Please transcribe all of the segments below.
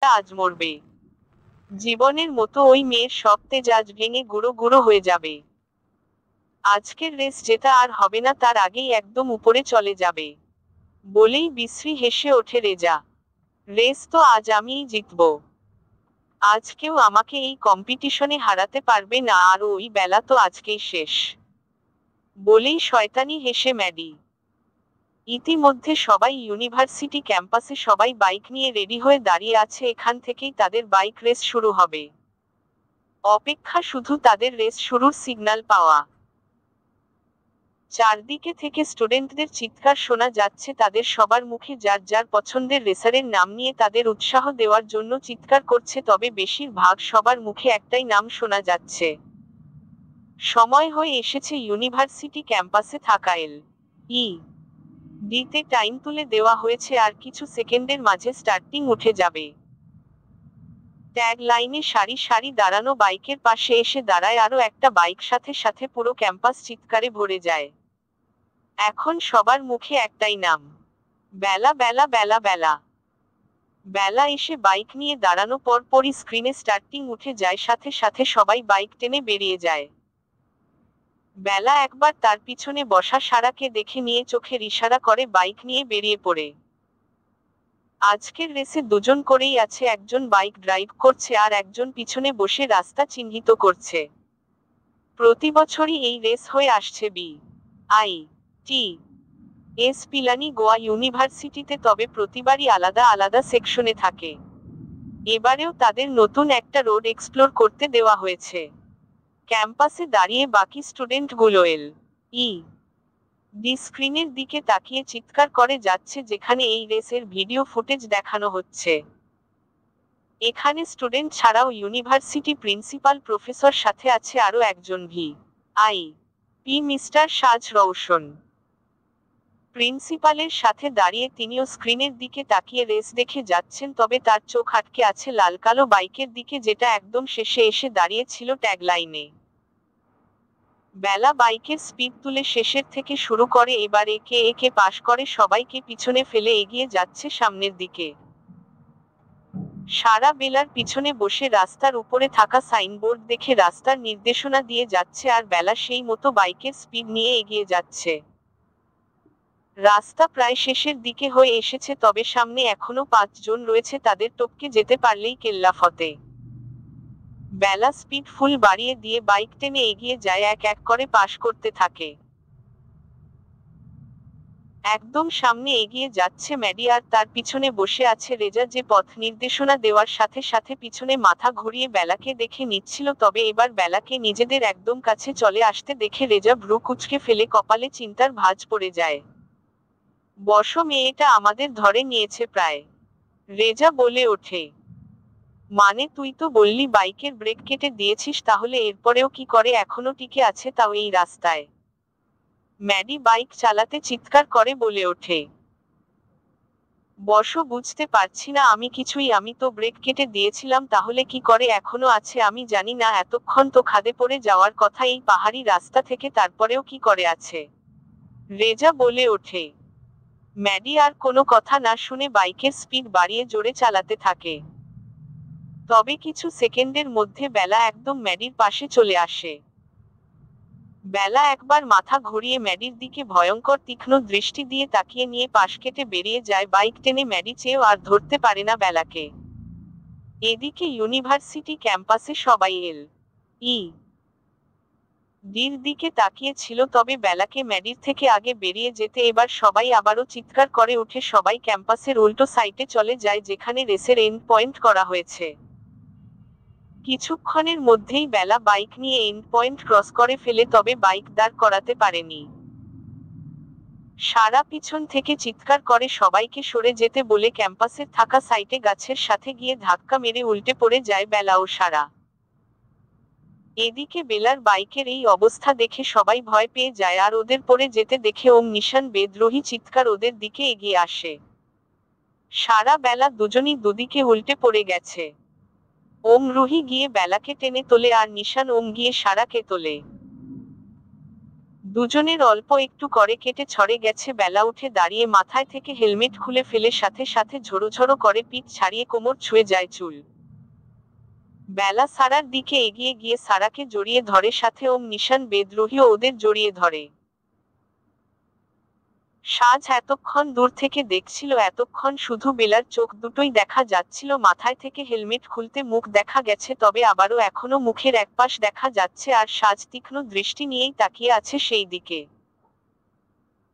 আজ মরবে। জীবনের মতো ওই মেয়ের সব তেজ আজ ভেঙে গুঁড়ো গুঁড়ো হয়ে যাবে। আজকের রেস জেতা আর হবে না, তার আগেই একদম উপরে চলে যাবে বলেই বিশ্রী হেসে ওঠে রেজা। রেস তো আজ আমিই জিতব। আজ কেউ আমাকে এই কম্পিটিশনে হারাতে পারবে না, আর ওই বেলা তো আজকেই শেষ বলেই শয়তানি হেসে ম্যাডি। ইতিমধ্যে সবাই ইউনিভার্সিটি ক্যাম্পাসে সবাই বাইক নিয়ে রেডি হয়ে দাঁড়িয়ে আছে, এখান থেকেই তাদের বাইক রেস শুরু হবে। অপেক্ষা শুধু তাদের রেস শুরুর সিগন্যাল পাওয়া। চারদিকে থেকে স্টুডেন্টদের চিৎকার শোনা যাচ্ছে, তাদের সবার মুখে যার যার পছন্দের রেসারের নাম নিয়ে তাদের উৎসাহ দেওয়ার জন্য চিৎকার করছে, তবে বেশিরভাগ সবার মুখে একটাই নাম শোনা যাচ্ছে। সময় হয়ে এসেছে ইউনিভার্সিটি ক্যাম্পাসে থাকা ই ডিতে টাইম তুলে দেওয়া হয়েছে, আর কিছু সেকেন্ডের মাঝে স্টার্টিং উঠে যাবে। ট্যাগ লাইনে সারি সারি দাঁড়ানো বাইকের পাশে এসে দাঁড়ায় আরো একটা বাইক, সাথে সাথে পুরো ক্যাম্পাস চিৎকারে ভরে যায়। এখন সবার মুখে একটাই নাম, বেলা বেলা বেলা বেলা। বেলা এসে বাইক নিয়ে দাঁড়ানো পরপরই স্ক্রিনে স্টার্টিং উঠে যায়, সাথে সাথে সবাই বাইক টেনে বেরিয়ে যায়। বেলা একবার তার পিছনে বসা সারাকে দেখে নিয়ে চোখের ইশারা করে বাইক নিয়ে বেরিয়ে পড়ে। আজকের রেসে দুজন করেই আছে, একজন বাইক ড্রাইভ করছে আর একজন পিছনে বসে রাস্তা চিহ্নিত করছে। প্রতি বছরই এই রেস হয়ে আসছে I T S Pilani Goa ইউনিভার্সিটিতে, তবে প্রতিবারই আলাদা আলাদা সেকশনে থাকে। এবারেও তাদের নতুন একটা রোড এক্সপ্লোর করতে দেওয়া হয়েছে। ক্যাম্পাসে দাঁড়িয়ে বাকি স্টুডেন্টগুলো ই ডি স্ক্রিনের দিকে তাকিয়ে চিৎকার করে যাচ্ছে, যেখানে এই রেসের ভিডিও ফুটেজ দেখানো হচ্ছে। এখানে স্টুডেন্ট ছাড়াও ইউনিভার্সিটি প্রিন্সিপাল প্রফেসর, সাথে আছে আরো একজন আই পি মিস্টার সাজ রৌশন। প্রিন্সিপালের সাথে দাঁড়িয়ে তিনিও স্ক্রিনের দিকে তাকিয়ে রেস দেখে যাচ্ছেন, তবে তার চোখ আটকে আছে লাল কালো বাইকের দিকে, যেটা একদম শেষে এসে দাঁড়িয়েছিল ট্যাগ লাইনে। বেলা বাইকের স্পিড তুলে শেষের থেকে শুরু করে, এবার একে একে পাশ করে সবাইকে পিছনে ফেলে এগিয়ে যাচ্ছে সামনের দিকে। সারা বেলার পিছনে বসে রাস্তার উপরে থাকা সাইনবোর্ড দেখে রাস্তার নির্দেশনা দিয়ে যাচ্ছে, আর বেলা সেই মতো বাইকের স্পিড নিয়ে এগিয়ে যাচ্ছে। রাস্তা প্রায় শেষের দিকে হয়ে এসেছে, তবে সামনে এখনো 5 জন রয়েছে, তাদের টপকে যেতে পারলেই কেল্লাফতে। বেলা স্পিড ফুল বাড়িয়ে দিয়ে বাইক টেনে এগিয়ে যায়, এক এক করে পাশ করতে থাকে। একদম সামনে এগিয়ে যাচ্ছে ম্যাডি, আর তার পিছনে বসে আছে রেজা, যে পথ নির্দেশনা দেওয়ার সাথে সাথে পিছনে মাথা ঘুরিয়ে বেলাকে দেখে নিচ্ছিল, তবে এবার বেলাকে নিজেদের একদম কাছে চলে আসতে দেখে রেজা ভ্রু কুঁচকে ফেলে কপালে চিন্তার ভাঁজ পড়ে যায়। বসো, মেয়েটা আমাদের ধরে নিয়েছে প্রায়, রেজা বলে ওঠে। মানে তুই তো বললি বাইকের ব্রেক কেটে দিয়েছিস, তাহলে এরপরেও কি করে এখনো টিকে আছে, তাও এই রাস্তায়? ম্যাডি বাইক চালাতে চিৎকার করে বলে ওঠে। বসো, বুঝতে পারছি না আমি কিছুই, আমি তো ব্রেক কেটে দিয়েছিলাম, তাহলে কি করে এখনো আছে আমি জানি না, এতক্ষণ তো খাদে পড়ে যাওয়ার কথা এই পাহাড়ি রাস্তা থেকে, তারপরেও কি করে আছে? রেজা বলে ওঠে। ম্যাডি আর কোনো কথা না শুনে বাইকের স্পিড বাড়িয়ে জোরে চালাতে থাকে। তবে কিছু সেকেন্ডের মধ্যে বেলা একদম ম্যাডির পাশে চলে আসে। বেলা একবার মাথা ঘুরিয়ে ম্যাডির দিকে ভয়ঙ্কর তীক্ষ্ণ দৃষ্টি দিয়ে তাকিয়ে নিয়ে পাশ কেটে বেরিয়ে যায় বাইক টেনে, ম্যাডি চেয়েও আর ধরতে পারে না বেলাকে। এদিকে ইউনিভার্সিটি ক্যাম্পাসে সবাই ই ডির দিকে তাকিয়ে ছিল, তবে বেলাকে ম্যাডির থেকে আগে বেরিয়ে যেতে এবার সবাই আবারও চিৎকার করে উঠে সবাই ক্যাম্পাসের উল্টো সাইডে চলে যায়, যেখানে রেসের এন্ড পয়েন্ট করা হয়েছে। কিছুক্ষণের মধ্যেই বেলা বাইক নিয়ে এন্ড পয়েন্ট ক্রস করে ফেলে, তবে বাইক দাঁড় করাতে পারেনি। সারা পিছন থেকে চিৎকার করে সবাইকে সরে যেতে বলে ক্যাম্পাসের থাকা সাইটে গাছের সাথে গিয়ে ধাক্কা মেরে উল্টে পড়ে যায় বেলা ও সারা। এদিকে বেলার বাইকের এই অবস্থা দেখে সবাই ভয় পেয়ে যায়, আর ওদের পড়ে যেতে দেখে ওম নিশান বেদ্রোহী চিৎকার ওদের দিকে এগিয়ে আসে। সারা বেলা দুজনই দুদিকে উল্টে পড়ে গেছে। ওম রুহি গিয়ে বেলাকে টেনে তোলে, আর নিশান ওম গিয়ে সারাকে তোলে। দুজনের অল্প একটু করে কেটে ছড়ে গেছে। বেলা উঠে দাঁড়িয়ে মাথায় থেকে হেলমেট খুলে ফেলে সাথে সাথে ঝোড়ো ঝোড়ো করে পিঠ ছাড়িয়ে কোমর ছুঁয়ে যায় চুল। বেলা সারার দিকে এগিয়ে গিয়ে সারাকে জড়িয়ে ধরে, সাথে ওম নিশান বেদরোহীও ওদের জড়িয়ে ধরে। সাজ এতক্ষণ দূর থেকে দেখছিল, এতক্ষণ শুধু বেলার চোখ দুটোই দেখা যাচ্ছিল। মাথায় থেকে হেলমেট খুলতে মুখ দেখা গেছে, তবে আবারও এখনো মুখের একপাশ দেখা যাচ্ছে, আর সাজ তীক্ষ্ণ দৃষ্টি নিয়েই তাকিয়ে আছে সেই দিকে।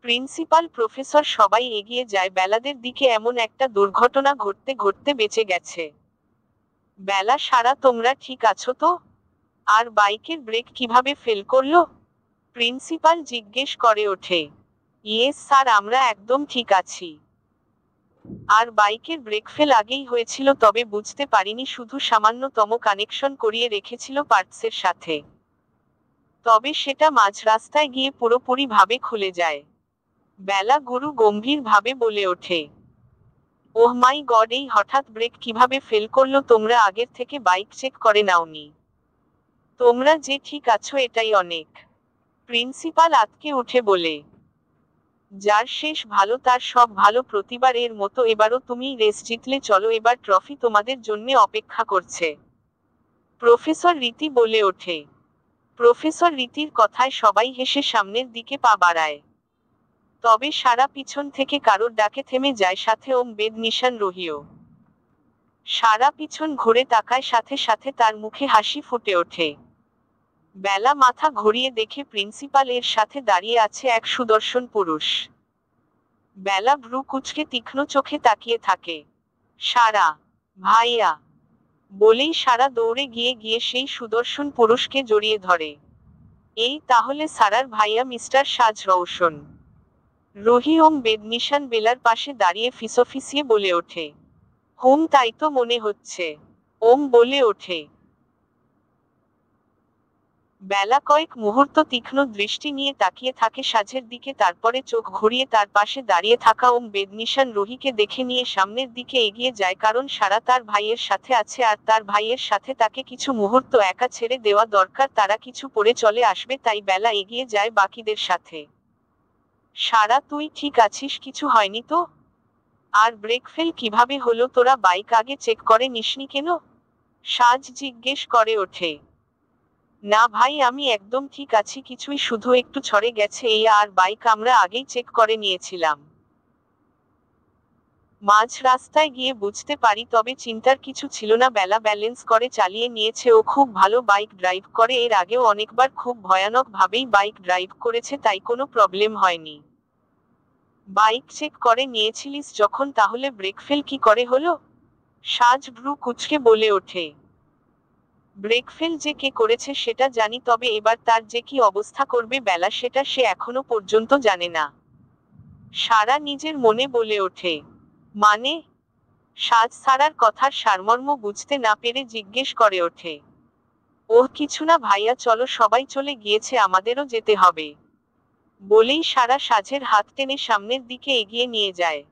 প্রিন্সিপাল, প্রফেসর সবাই এগিয়ে যায় বেলাদের দিকে। এমন একটা দুর্ঘটনা ঘটতে ঘটতে বেঁচে গেছে। বেলা, সারা তোমরা ঠিক আছো তো? আর বাইকের ব্রেক কিভাবে ফেল করলো? প্রিন্সিপাল জিজ্ঞেস করে ওঠে। ইয়েস স্যার, আমরা একদম ঠিক আছি। আর বাইকের ব্রেক ফেল আগেই হয়েছিল, তবে বুঝতে পারিনি, শুধু সামান্যতম কানেকশন করিয়ে রেখেছিল পার্টসের সাথে। তবে সেটা মাঝ রাস্তায় গিয়ে পুরোপুরি ভাবে খুলে যায়। বেলা গুরু গম্ভীর ভাবে বলে ওঠে, ওহ মাই গড, এই হঠাৎ ব্রেক কিভাবে ফেল করলো? তোমরা আগের থেকে বাইক চেক করে নাওনি? তোমরা যে ঠিক আছো এটাই অনেক। প্রিন্সিপাল আঁতকে উঠে বলে, যার শেষ ভালো তার সব ভালো। প্রতিবারের মতো এবারও তুমি রেস জিতলে, চলো এবার ট্রফি তোমাদের জন্যে অপেক্ষা করছে। প্রফেসর রীতি বলে ওঠে। প্রফেসর রীতির কথায় সবাই হেসে সামনের দিকে পা বাড়ায়। তবে সারা পিছন থেকে কারোর ডাকে থেমে যায়, সাথে ওম বেদ নিশান রহিও। সারা পিছন ঘুরে তাকায়, সাথে সাথে তার মুখে হাসি ফুটে ওঠে। বেলা মাথা ঘুরিয়ে দেখে প্রিন্সিপাল এর সাথে দাঁড়িয়ে আছে এক সুদর্শন পুরুষ। বেলা ভ্রু কুঁচকে তীক্ষ্ণ চোখে তাকিয়ে থাকে। সারা, ভাইয়া বলেই সারা দৌড়ে গিয়ে গিয়ে সেই সুদর্শন পুরুষকে জড়িয়ে ধরে। এই তাহলে সারার ভাইয়া মিস্টার সাজ রওশন। রহি ওম বেদ নিশান বেলার পাশে দাঁড়িয়ে ফিসফিসিয়ে বলে ওঠে। হুম, তাই তো মনে হচ্ছে। ওম বলে ওঠে। বেলা কয়েক মুহূর্ত তীক্ষ্ণ দৃষ্টি নিয়ে তাকিয়ে থাকে সাজের দিকে, তারপরে চোখ ঘুরিয়ে তার পাশে দাঁড়িয়ে থাকা ওম বেদনিশান রুহিকে দেখে নিয়ে সামনের দিকে এগিয়ে যায়, কারণ সারা তার ভাইয়ের সাথে আছে, আর তার ভাইয়ের সাথে তাকে কিছু মুহূর্ত একা ছেড়ে দেওয়া দরকার। তারা কিছু পরে চলে আসবে, তাই বেলা এগিয়ে যায় বাকিদের সাথে। সারা, তুই ঠিক আছিস? কিছু হয়নি তো? আর ব্রেক ফেল কিভাবে হলো? তোরা বাইক আগে চেক করে নিসনি কেন? সাজ জিজ্ঞেস করে ওঠে। না ভাই, আমি একদম ঠিক আছি, কিছুই শুধু একটু ছড়ে গেছে এই, আর বাইক আমরা আগেই চেক করে নিয়েছিলাম। মাঝ রাস্তায় গিয়ে বুঝতে পারি, তবে চিন্তার কিছু ছিল না। বেলা ব্যালেন্স করে চালিয়ে নিয়েছে, ও খুব ভালো বাইক ড্রাইভ করে। এর আগেও অনেকবার খুব ভয়ানক ভাবেই বাইক ড্রাইভ করেছে, তাই কোনো প্রবলেম হয়নি। বাইক চেক করে নিয়েছিলিস যখন, তাহলে ব্রেক ফেল কি করে হলো? সাজ ভ্রু কুঁচকে বলে ওঠে। ব্রেক ফেল যে কে করেছে সেটা জানি, তবে এবার তার যে কি অবস্থা করবে বেলা, সেটা সে এখনো পর্যন্ত জানে না। সারা নিজের মনে বলে ওঠে। মানে? সাজ সারার কথার সারমর্ম বুঝতে না পেরে জিজ্ঞেস করে ওঠে। ওহ কিছু না ভাইয়া, চলো সবাই চলে গিয়েছে, আমাদেরও যেতে হবে। বলেই সারা সাজের হাত টেনে সামনের দিকে এগিয়ে নিয়ে যায়।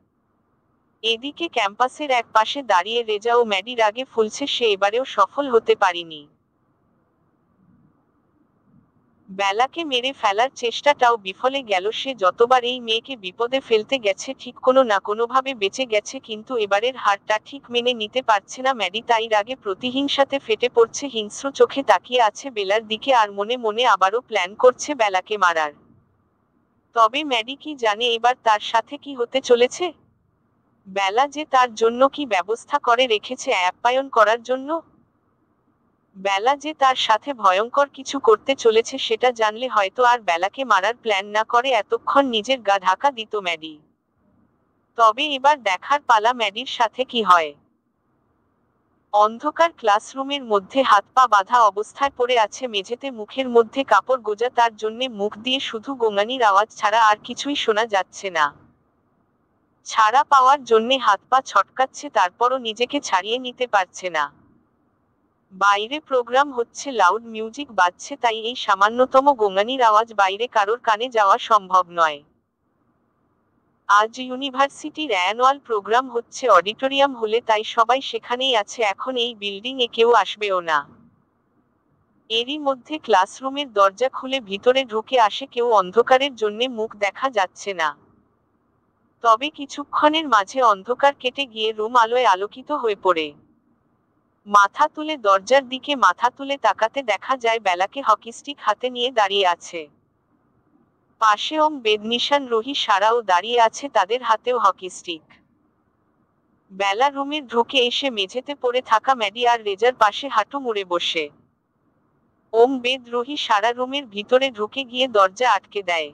এদিকে ক্যাম্পাসের এক পাশে দাঁড়িয়ে রেজা ও ম্যাডি রাগে ফুলছে, সে এবারেও সফল হতে পারিনি। বেলাকে মেরে ফেলার চেষ্টাটাও বিফলে গেল। সে যতবার এই মেয়েকে বিপদে ফেলতে গেছে, ঠিক কোনো না কোনোভাবে বেঁচে গেছে, কিন্তু এবারের হারটা ঠিক মেনে নিতে পারছে না ম্যাডি। তাই রাগে প্রতিহিংসাতে ফেটে পড়ছে, হিংস্র চোখে তাকিয়ে আছে বেলার দিকে, আর মনে মনে আবারও প্ল্যান করছে বেলাকে মারার। তবে ম্যাডি কি জানে এবার তার সাথে কি হতে চলেছে? বেলা যে তার জন্য কি ব্যবস্থা করে রেখেছে আপ্যায়ন করার জন্য। বেলা যে তার সাথে ভয়ঙ্কর কিছু করতে চলেছে সেটা জানলে হয়তো আর বেলাকে মারার প্ল্যান না করে এতক্ষণ নিজের গা ঢাকা দিত ম্যাডি। তবে এবার দেখার পালা ম্যাডির সাথে কি হয়। অন্ধকার ক্লাসরুমের মধ্যে হাত পা বাঁধা অবস্থায় পড়ে আছে মেঝেতে, মুখের মধ্যে কাপড় গোজা, তার জন্যে মুখ দিয়ে শুধু গোঙানির আওয়াজ ছাড়া আর কিছুই শোনা যাচ্ছে না। ছাড়া পাওয়ার জন্যে হাত পা ছটকাচ্ছে, তারপরও নিজেকে ছাড়িয়ে নিতে পারছে না। বাইরে প্রোগ্রাম হচ্ছে, লাউড মিউজিক বাজছে, তাই এই সামান্যতম গোঙানির আওয়াজ বাইরে কারোর কানে যাওয়া সম্ভব নয়। আজ ইউনিভার্সিটির অ্যানুয়াল প্রোগ্রাম হচ্ছে অডিটোরিয়াম হলে, তাই সবাই সেখানেই আছে। এখন এই বিল্ডিং এ কেউ আসবেও না। এরই মধ্যে ক্লাসরুমের দরজা খুলে ভিতরে ঢুকে আসে কেউ। অন্ধকারের জন্যে মুখ দেখা যাচ্ছে না, তবে কিছুক্ষণের মাঝে অন্ধকার কেটে গিয়ে রুম আলোয় আলোকিত হয়ে পড়ে। মাথা তুলে দরজার দিকে মাথা তুলে তাকাতে দেখা যায় বেলাকে হকি স্টিক হাতে নিয়ে দাঁড়িয়ে আছে। পাশে ওম, বেদনিশান, রুহি, সারাও দাঁড়িয়ে আছে, তাদের হাতেও হকি স্টিক। বেলা রুমে ঢুকে এসে মেঝেতে পড়ে থাকা ম্যাডি আর রেজার পাশে হাঁটু মুড়ে বসে। ওম, বেদ, রুহি, সারা রুমের ভিতরে ঢুকে গিয়ে দরজা আটকে দেয়।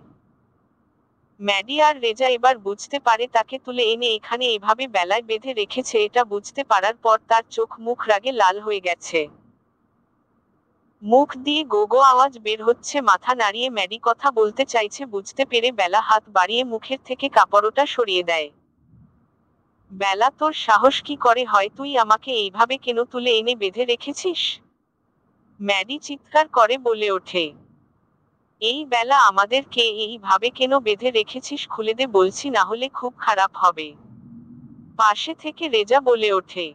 ম্যাডি আর রেজা এবার বুঝতে পারে তাকে তুলে এনে এখানে এভাবে বেলায় বেঁধে রেখেছে। এটা বুঝতে পারার পর তার চোখ মুখ রাগে লাল হয়ে গেছে। মুখ দিয়ে গো গো আওয়াজ বের হচ্ছে। মাথা নাড়িয়ে ম্যাডি কথা বলতে চাইছে, বুঝতে পেরে বেলা হাত বাড়িয়ে মুখের থেকে কাপড়টা সরিয়ে দেয়। বেলা, তোর সাহস কি করে হয়? তুই আমাকে এইভাবে কেন তুলে এনে বেঁধে রেখেছিস? ম্যাডি চিৎকার করে বলে ওঠে। এই বেলা, আমাদেরকে এইভাবে কেন বেঁধে রেখেছিস? খুলে দে বলছি, না হলে খুব খারাপ হবে। পাশে থেকে রেজা বলে ওঠে।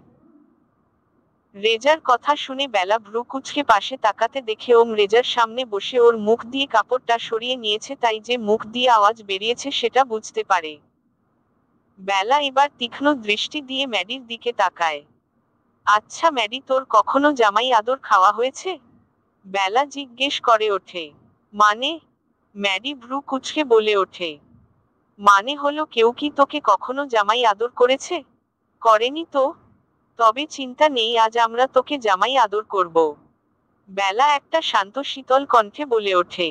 রেজার কথা শুনে বেলা ভ্রু কুঁচকে পাশে তাকাতে দেখে ওম রেজার সামনে বসে ওর মুখ দিয়ে কাপড়টা সরিয়ে নিয়েছে, তাই যে মুখ দিয়ে আওয়াজ বেরিয়েছে সেটা বুঝতে পারে। বেলা এবার তীক্ষ্ণ দৃষ্টি দিয়ে ম্যাডির দিকে তাকায়। আচ্ছা ম্যাডি, তোর কখনো জামাই আদর খাওয়া হয়েছে? বেলা জিজ্ঞেস করে ওঠে। মানে? ম্যাডি ভ্রু কুঁচকে বলে ওঠে। মানে হলো, কেউ কি তোকে কখনো জামাই আদর করেছে? করেনি তো? তবে চিন্তা নেই, আজ আমরা তোকে জামাই আদর করব। বেলা একটা শান্ত শীতল কণ্ঠে বলে ওঠে।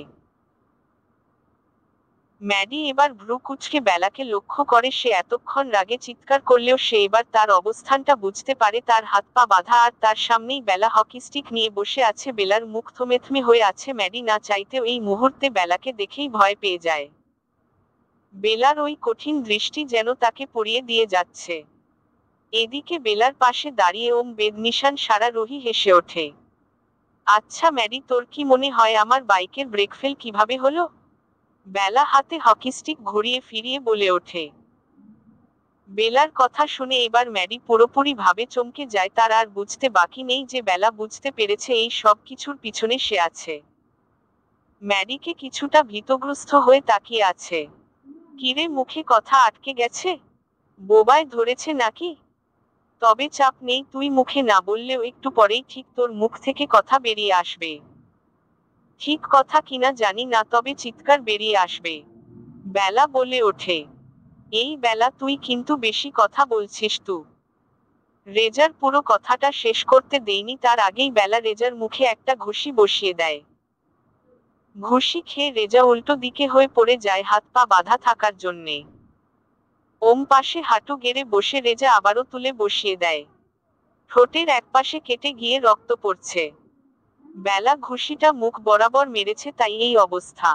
ম্যাডি এবার ভ্রু কুঁচকে বেলাকে লক্ষ্য করে। সে এতক্ষণ রাগে চিৎকার করলেও সে এবার তার অবস্থানটা বুঝতে পারে। তার হাত পা বাঁধা আর তার সামনেই বেলা হকি স্টিক নিয়ে বসে আছে। বেলার মুখ থমেথমে হয়ে আছে। ম্যাডি না চাইতেও এই মুহূর্তে বেলাকে দেখেই ভয় পেয়ে যায়। বেলার ওই কঠিন দৃষ্টি যেন তাকে পুড়িয়ে দিয়ে যাচ্ছে। এদিকে বেলার পাশে দাঁড়িয়ে ওম, বেদনিশান, সারা, রুহি হেসে ওঠে। আচ্ছা ম্যাডি, তোর কি মনে হয় আমার বাইকের ব্রেক ফেল কিভাবে হলো? বেলা হাতে হকি স্টিক ঘুরিয়ে ফিরিয়ে বলে ওঠে। বেলার কথা শুনে এবার ম্যাডি পুরোপুরি ভাবে চমকে যায়। তার আর বুঝতে বাকি নেই যে বেলা বুঝতে পেরেছে এই সব কিছুর পিছনে সে আছে। ম্যাডিকে কিছুটা ভীতগ্রস্ত হয়ে তাকিয়ে আছে। কিরে, মুখে কথা আটকে গেছে? বোবায় ধরেছে নাকি? তবে চাপ নেই, তুই মুখে না বললেও একটু পরেই ঠিক তোর মুখ থেকে কথা বেরিয়ে আসবে। ঠিক কথা কিনা জানি না, তবে চিৎকার বেরিয়ে আসবে। বেলা বলে ওঠে। এই বেলা, তুই কিন্তু বেশি কথা বলছিস তু। রেজার পুরো কথাটা শেষ করতে দেয়নি, তার আগেই বেলা রেজার মুখে একটা ঘুষি বসিয়ে দেয়। ঘুষি খেয়ে রেজা উল্টো দিকে হয়ে পড়ে যায় হাত পা বাঁধা থাকার জন্যে। ওম পাশে হাঁটু গেড়ে বসে রেজা আবারও তুলে বসিয়ে দেয়। ঠোঁটের একপাশে কেটে গিয়ে রক্ত পড়ছে। বেলা ঘুষিটা মুখ বরাবর মেরেছে, তাই এই অবস্থা।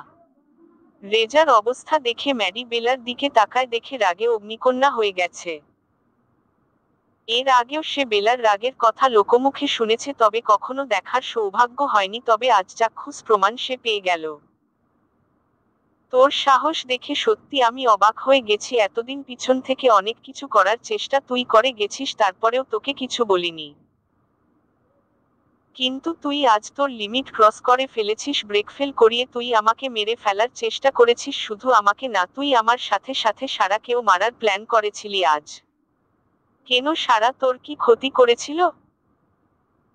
রেজার অবস্থা দেখে ম্যাডি বেলার দিকে তাকায়, দেখে রাগে অগ্নিকন্যা হয়ে গেছে। এর আগেও সে বেলার রাগের কথা লোকমুখে শুনেছে, তবে কখনো দেখার সৌভাগ্য হয়নি। তবে আজ চাক্ষুষ প্রমাণ সে পেয়ে গেল। তোর সাহস দেখে সত্যি আমি অবাক হয়ে গেছি। এতদিন পিছন থেকে অনেক কিছু করার চেষ্টা তুই করে গেছিস, তারপরেও তোকে কিছু বলিনি। কিন্তু তুই আজ তোর লিমিট ক্রস করে ফেলেছিস। ব্রেক ফেল করিয়ে তুই আমাকে মেরে ফেলার চেষ্টা করেছিস। শুধু আমাকে না, তুই আমার সাথে সাথে সারাকেও মারার প্ল্যান করেছিলি আজ। কেন, সারা তোর কি ক্ষতি করেছিল?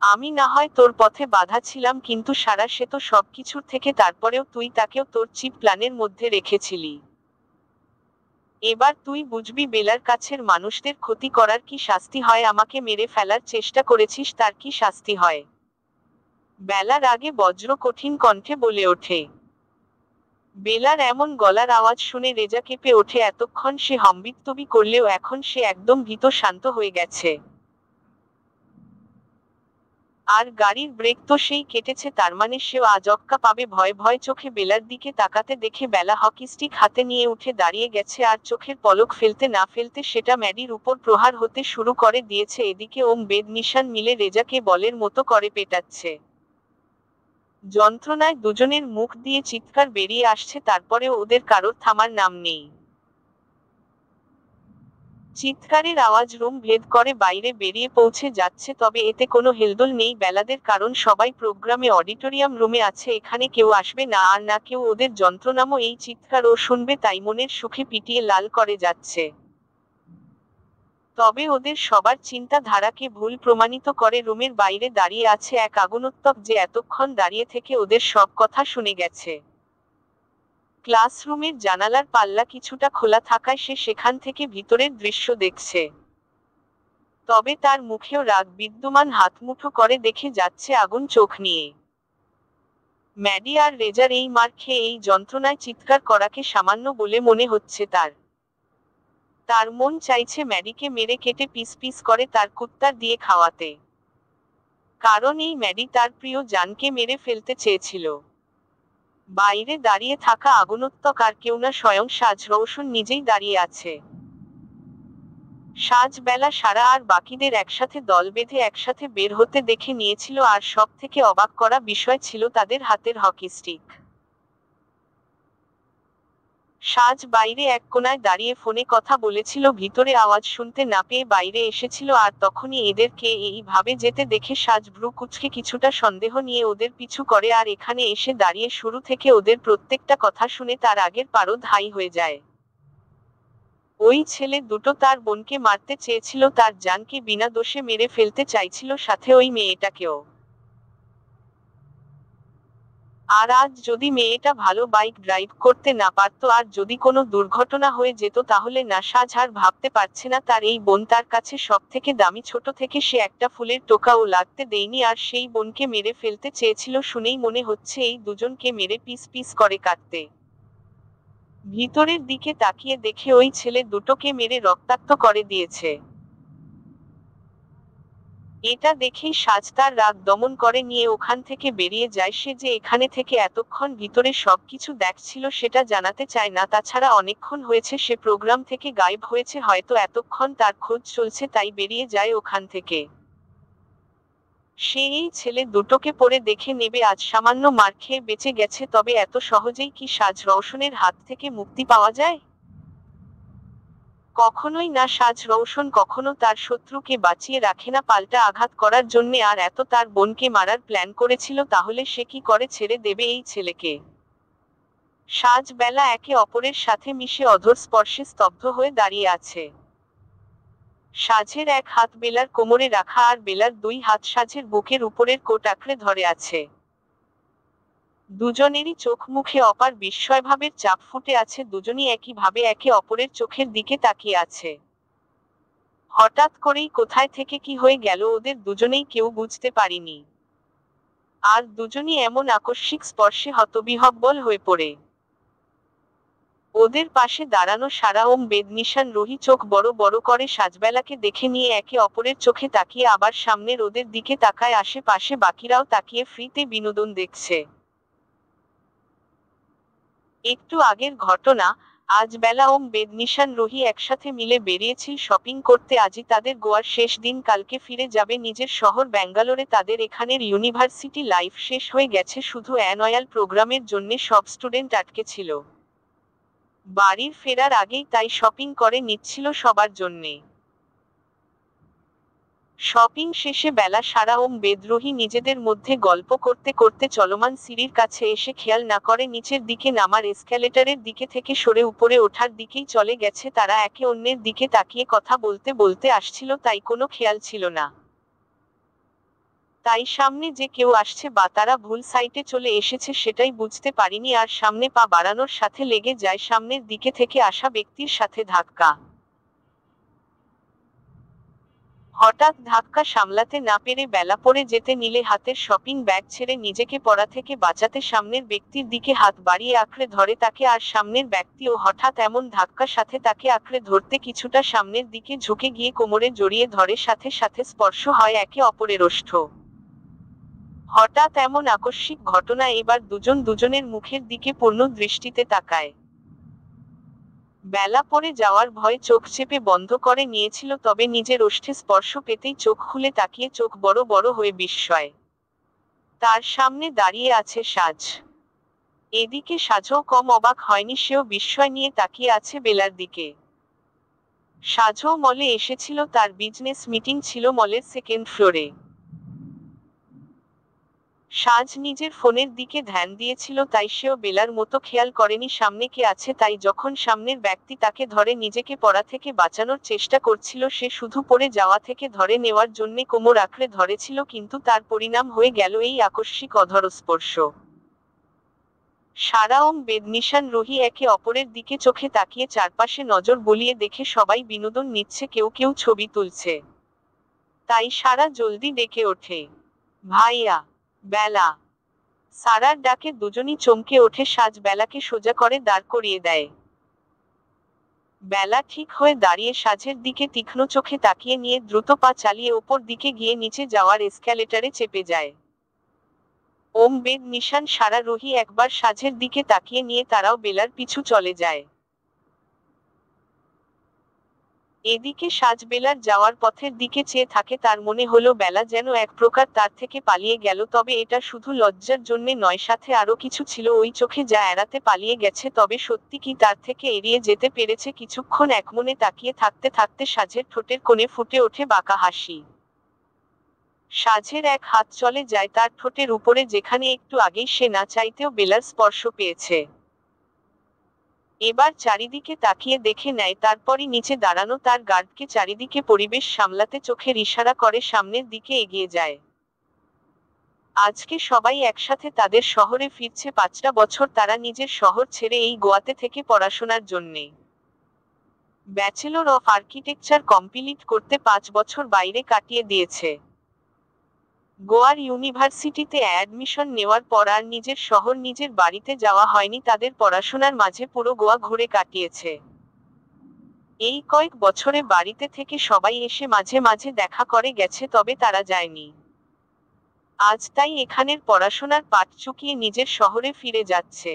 আমি না হয় তোর পথে বাধা ছিলাম, কিন্তু সারা সে তো সবকিছুর থেকে। তারপরেও তুই তাকেও তোর চিপ প্ল্যানের মধ্যে রেখেছিলি। এবার তুই বুঝবি বেলার কাছের মানুষদের ক্ষতি করার কি শাস্তি হয়। আমাকে মেরে ফেলার চেষ্টা করেছিস, তার কি শাস্তি হয়। বেলার আগে বজ্র কঠিন কণ্ঠে বলে ওঠে। বেলার এমন গলার আওয়াজ শুনে রেজা কেঁপে ওঠে। এতক্ষণ সে হম্বিতবি করলেও এখন সে একদম ভীত শান্ত হয়ে গেছে। আর গাড়ির ব্রেক তো সেই কেটেছে, তার মানে সেও আজ অক্কা পাবে। ভয় ভয় চোখে বেলার দিকে তাকাতে দেখে বেলা হকি স্টিক হাতে নিয়ে উঠে দাঁড়িয়ে গেছে, আর চোখের পলক ফেলতে না ফেলতে সেটা ম্যাডির উপর প্রহার হতে শুরু করে দিয়েছে। এদিকে ওম, বেদ, নিশান মিলে রেজাকে বলের মতো করে পেটাচ্ছে। যন্ত্রণায় দুজনের মুখ দিয়ে চিৎকার বেরিয়ে আসছে, তারপরেও ওদের কারোর থামার নাম নেই। চিৎকারের আওয়াজ রুম ভেদ করে বাইরে বেরিয়ে পৌঁছে যাচ্ছে, তবে এতে কোনো হেলদোল নেই বেলাদের, কারণ সবাই প্রোগ্রামে অডিটোরিয়াম রুমে আছে, এখানে কেউ আসবে না আর না কেউ ওদের যন্ত্রণামো এই চিৎকারও শুনবে, তাই মনের সুখে পিটিয়ে লাল করে যাচ্ছে। তবে ওদের সবার চিন্তাধারাকে ভুল প্রমাণিত করে রুমের বাইরে দাঁড়িয়ে আছে এক আগুনোত্তক, যে এতক্ষণ দাঁড়িয়ে থেকে ওদের সব কথা শুনে গেছে। ক্লাসরুমের জানালার পাল্লা কিছুটা খোলা থাকায় সে সেখান থেকে ভিতরের দৃশ্য দেখছে। তবে তার মুখেও রাগ বিদ্যমান, হাতমুঠো করে দেখে যাচ্ছে আগুন চোখ নিয়ে। ম্যাডি আর রেজার এই মার খেয়ে এই যন্ত্রণায় চিৎকার করাকে সামান্য বলে মনে হচ্ছে তার। তার মন চাইছে ম্যাডিকে মেরে কেটে পিস পিস করে তার কুত্তার দিয়ে খাওয়াতে। কারণ এই ম্যাডি তার প্রিয় জানকে মেরে ফেলতে চেয়েছিল। বাইরে দাঁড়িয়ে থাকা আগুনোত্তক আর কেউ না, স্বয়ং সাজ রৌশন নিজেই দাঁড়িয়ে আছে। সাজ বেলা সারা আর বাকিদের একসাথে দল বেঁধে একসাথে বের হতে দেখে নিয়েছিল, আর সব থেকে অবাক করা বিষয় ছিল তাদের হাতের হকি স্টিক। সাজ বাইরে এক কোনায় দাঁড়িয়ে ফোনে কথা বলেছিল, ভিতরে আওয়াজ শুনতে না পেয়ে বাইরে এসেছিল, আর তখনই এদেরকে এইভাবে যেতে দেখে সাজ ভ্রু কুঁচকে কিছুটা সন্দেহ নিয়ে ওদের পিছু করে, আর এখানে এসে দাঁড়িয়ে শুরু থেকে ওদের প্রত্যেকটা কথা শুনে তার আগের পারদ হাই হয়ে যায়। ওই ছেলে দুটো তার বোনকে মারতে চেয়েছিল, তার জানকে বিনা দোষে মেরে ফেলতে চাইছিল, সাথে ওই মেয়েটাকেও। আর আজ যদি মেয়েটা ভালো বাইক ড্রাইভ করতে না পারতো, আর যদি কোনো দুর্ঘটনা হয়ে যেত, তাহলে না সাজ আর ভাবতে পারছে না তার এই বোন তার কাছে সব থেকে দামি। ছোট থেকে সে একটা ফুলের টোকাও লাগতে দেয়নি, আর সেই বোনকে মেরে ফেলতে চেয়েছিল শুনেই মনে হচ্ছে এই দুজনকে মেরে পিস পিস করে কাটতে। ভিতরের দিকে তাকিয়ে দেখে ওই ছেলে দুটোকে মেরে রক্তাক্ত করে দিয়েছে। এটা দেখেই সাজ তার রাগ দমন করে নিয়ে ওখান থেকে বেরিয়ে যায়। সে যে এখানে থেকে এতক্ষণ ভিতরে সবকিছু দেখছিল সেটা জানাতে চায় না, তাছাড়া অনেকক্ষণ হয়েছে সে প্রোগ্রাম থেকে গায়েব হয়েছে, হয়তো এতক্ষণ তার খোঁজ চলছে, তাই বেরিয়ে যায় ওখান থেকে। সে এই ছেলে দুটোকে পরে দেখে নেবে আজ সামান্য মার খেয়ে বেঁচে গেছে, তবে এত সহজেই কি সাজ রওশনের হাত থেকে মুক্তি পাওয়া যায়? কখনোই না। সাজ রওশন কখনো তার শত্রুকে বাঁচিয়ে রাখে না, পাল্টা আঘাত করার জন্যে, আর এত তার বোনকে মারার প্ল্যান করেছিল, তাহলে সে কি করে ছেড়ে দেবে এই ছেলেকে? সাজ বেলা একে অপরের সাথে মিশে অধর স্পর্শে স্তব্ধ হয়ে দাঁড়িয়ে আছে। সাজের এক হাত বেলার কোমরে রাখা, আর বেলার দুই হাত সাজের বুকের উপরের কোট আঁকড়ে ধরে আছে। দুজনেরই চোখ মুখে অপার বিস্ময়ভাবের চাপ ফুটে আছে, দুজনই একইভাবে একে অপরের চোখের দিকে তাকিয়ে আছে। হঠাৎ করেই কোথায় থেকে কি হয়ে গেল ওদের দুজনেই কেউ বুঝতে পারেনি। আর দুজনই এমন আকস্মিক স্পর্শে হতবিহ্বল হয়ে পড়ে। ওদের পাশে দাঁড়ানো সারা ওম বেদনিশান রুহি চোখ বড় বড় করে সাজবেলাকে দেখে নিয়ে একে অপরের চোখে তাকিয়ে আবার সামনের ওদের দিকে তাকায়, আশেপাশে বাকিরাও তাকিয়ে ফ্রিতে বিনোদন দেখছে। একটু আগের ঘটনা। আজ বেলা ওম বেদনিশান রুহি একসাথে মিলে বেরিয়েছিল শপিং করতে, আজই তাদের গোয়ার শেষ দিন, কালকে ফিরে যাবে নিজের শহর ব্যাঙ্গালোরে। তাদের এখানের ইউনিভার্সিটি লাইফ শেষ হয়ে গেছে, শুধু অ্যানুয়াল প্রোগ্রামের জন্যে সব স্টুডেন্ট আটকে ছিল বাড়ির ফেরার আগেই, তাই শপিং করে নিচ্ছিল সবার জন্যে। শপিং শেষে বেলা সারা ওম বেদরুহি নিজেদের মধ্যে গল্প করতে করতে চলমান সিঁড়ির কাছে এসে খেয়াল না করে নিচের দিকে নামার এসক্যালেটরের দিকে থেকে সরে উপরে ওঠার দিকেই চলে গেছে। তারা একে অন্যের দিকে তাকিয়ে কথা বলতে বলতে আসছিল, তাই কোনো খেয়াল ছিল না। তাই সামনে যে কেউ আসছে বা তারা ভুল সাইটে চলে এসেছে সেটাই বুঝতে পারিনি, আর সামনে পা বাড়ানোর সাথে লেগে যায় সামনের দিকে থেকে আসা ব্যক্তির সাথে ধাক্কা। হঠাৎ ধাক্কা সামলাতে না পেরে বেলা পড়ে যেতে নিলে হাতের শপিং ব্যাগ ছেড়ে নিজেকে পড়া থেকে বাঁচাতে সামনের ব্যক্তির দিকে হাত বাড়িয়ে আঁকড়ে ধরে তাকে, আর সামনের ব্যক্তিও হঠাৎ এমন ধাক্কা সাথে তাকে আঁকড়ে ধরতে কিছুটা সামনের দিকে ঝুঁকে গিয়ে কোমরে জড়িয়ে ধরে, সাথে সাথে স্পর্শ হয় একে অপরের ওষ্ঠ। হঠাৎ এমন আকস্মিক ঘটনা, এবার দুজন দুজনের মুখের দিকে পূর্ণ দৃষ্টিতে তাকায়। বেলা পড়ে যাওয়ার ভয়ে চোখ চেপে বন্ধ করে নিয়েছিল, তবে নিজের ওষ্ঠে স্পর্শ পেতেই চোখ খুলে তাকিয়ে চোখ বড় বড় হয়ে বিস্ময়। তার সামনে দাঁড়িয়ে আছে সাজ। এদিকে সাজও কম অবাক হয়নি, সেও বিস্ময় নিয়ে তাকিয়ে আছে বেলার দিকে। সাজও মলে এসেছিল, তার বিজনেস মিটিং ছিল মলের সেকেন্ড ফ্লোরে। সাজ নিজের ফোনের দিকে ধ্যান দিয়েছিল, তাই সেও বেলার মতো খেয়াল করেনি সামনে কে আছে। তাই যখন সামনের ব্যক্তি তাকে ধরে নিজেকে পড়া থেকে বাঁচানোর চেষ্টা করছিল, সে শুধু পড়ে যাওয়া থেকে ধরে নেওয়ার জন্য কোমর আঁকড়ে ধরেছিল, কিন্তু তার পরিণাম হয়ে গেল এই আকস্মিক অধরস্পর্শ। সারা ওম বেদ নিশান রুহি একে অপরের দিকে চোখে তাকিয়ে চারপাশে নজর বুলিয়ে দেখে সবাই বিনোদন নিচ্ছে, কেউ কেউ ছবি তুলছে। তাই সারা জলদি ডেকে ওঠে, ভাইয়া, বেলা। সারার ডাকে দুজনই চমকে ওঠে। সাজ বেলাকে সোজা করে দাঁড় করিয়ে দেয়। বেলা ঠিক হয়ে দাঁড়িয়ে সাজের দিকে তীক্ষ্ণ চোখে তাকিয়ে নিয়ে দ্রুত পা চালিয়ে ওপর দিকে গিয়ে নিচে যাওয়ার এসক্যালেটারে চেপে যায়। ওম বেদ নিশান সারা রুহি একবার সাজের দিকে তাকিয়ে নিয়ে তারাও বেলার পিছু চলে যায়। এদিকে সাজ বেলার যাওয়ার পথের দিকে চেয়ে থাকে। তার মনে হলো বেলা যেন এক প্রকার তার থেকে পালিয়ে গেল, তবে এটা শুধু লজ্জার জন্যে নয়, সাথে আরো কিছু ছিল ওই চোখে যা এড়াতে পালিয়ে গেছে। তবে সত্যি কি তার থেকে এড়িয়ে যেতে পেরেছে? কিছুক্ষণ একমনে তাকিয়ে থাকতে থাকতে সাজের ঠোঁটের কোণে ফুটে ওঠে বাঁকা হাসি। সাজের এক হাত চলে যায় তার ঠোঁটের উপরে, যেখানে একটু আগেই সে না চাইতেও বেলার স্পর্শ পেয়েছে। এবার চারিদিকে তাকিয়ে দেখে নেয়, তারপরই নিচে দাঁড়ানো তার গার্ডকে চারিদিকে পরিবেশ সামলাতে চোখের ইশারা করে সামনের দিকে এগিয়ে যায়। আজকে সবাই একসাথে তাদের শহরে ফিরছে। 5টা বছর তারা নিজের শহর ছেড়ে এই গোয়াতে থেকে পড়াশোনার জন্যে। ব্যাচেলর অফ আর্কিটেকচার কমপ্লিট করতে 5 বছর বাইরে কাটিয়ে দিয়েছে। গোয়ার ইউনিভার্সিটিতে অ্যাডমিশন নেওয়ার পর আর নিজের শহর নিজের বাড়িতে যাওয়া হয়নি। তাদের পড়াশোনার মাঝে পুরো গোয়া ঘুরে কাটিয়েছে। এই কয়েক বছরে বাড়িতে থেকে সবাই এসে মাঝে মাঝে দেখা করে গেছে, তবে তারা যায়নি। আজ তাই এখানের পড়াশোনার পাট চুকিয়ে নিজের শহরে ফিরে যাচ্ছে।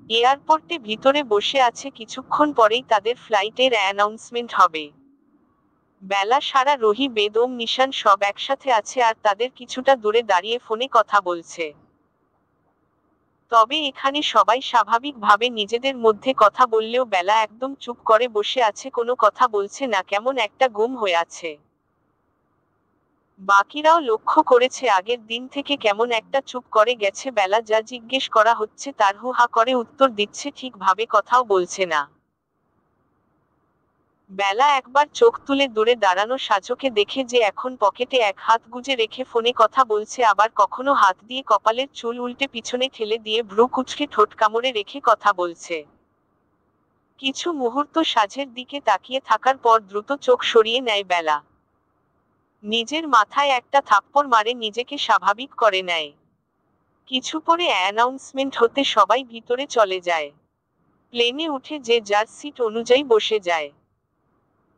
এয়ারপোর্টে ভিতরে বসে আছে, কিছুক্ষণ পরেই তাদের ফ্লাইটের অ্যানাউন্সমেন্ট হবে। বেলা, সারা, রুহি, বেদ, ওম নিশান সব একসাথে আছে আর তাদের কিছুটা দূরে দাঁড়িয়ে ফোনে কথা বলছে। তবে এখানে সবাই স্বাভাবিকভাবে নিজেদের মধ্যে কথা বললেও বেলা একদম চুপ করে বসে আছে, কোনো কথা বলছে না, কেমন একটা গুম হয়ে আছে। বাকিরাও লক্ষ্য করেছে আগের দিন থেকে কেমন একটা চুপ করে গেছে বেলা। যা জিজ্ঞেস করা হচ্ছে তার হু হা করে উত্তর দিচ্ছে, ঠিকভাবে কথাও বলছে না। বেলা একবার চোখ তুলে দূরে দাঁড়ানো সাজকে দেখে, যে এখন পকেটে এক হাত গুজে রেখে ফোনে কথা বলছে, আবার কখনো হাত দিয়ে কপালের চুল উল্টে পিছনে ঠেলে দিয়ে ভ্রু কুঁচকে ঠোঁট কামড়ে রেখে কথা বলছে। কিছু মুহূর্ত সাজের দিকে তাকিয়ে থাকার পর দ্রুত চোখ সরিয়ে নেয় বেলা। নিজের মাথায় একটা থাপ্পড় মারে, নিজেকে স্বাভাবিক করে নেয়। কিছু পরে অ্যানাউন্সমেন্ট হতে সবাই ভিতরে চলে যায়। প্লেনে উঠে যে যার সিট অনুযায়ী বসে যায়।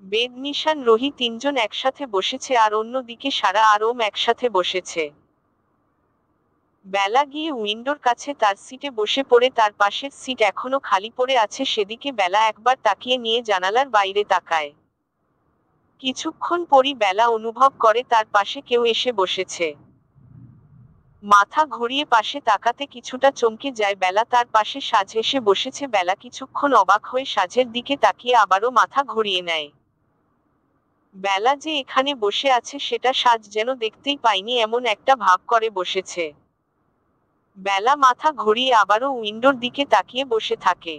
বেদ, নিশান, রুহি তিনজন একসাথে বসেছে আর অন্যদিকে সারা আর ওম একসাথে বসেছে। বেলা গিয়ে উইন্ডোর কাছে তার সিটে বসে পড়ে। তার পাশের সিট এখনো খালি পড়ে আছে, সেদিকে বেলা একবার তাকিয়ে নিয়ে জানালার বাইরে তাকায়। কিছুক্ষণ পরই বেলা অনুভব করে তার পাশে কেউ এসে বসেছে। মাথা ঘুরিয়ে পাশে তাকাতে কিছুটা চমকে যায় বেলা। তার পাশে সাজ এসে বসেছে। বেলা কিছুক্ষণ অবাক হয়ে সাজের দিকে তাকিয়ে আবারও মাথা ঘুরিয়ে নেয়। বেলা যে এখানে বসে আছে সেটা সাজ যেন দেখতেই পায়নি, এমন একটা ভাব করে বসেছে। বেলা মাথা ঘুরিয়ে আবারও উইন্ডোর দিকে তাকিয়ে বসে থাকে।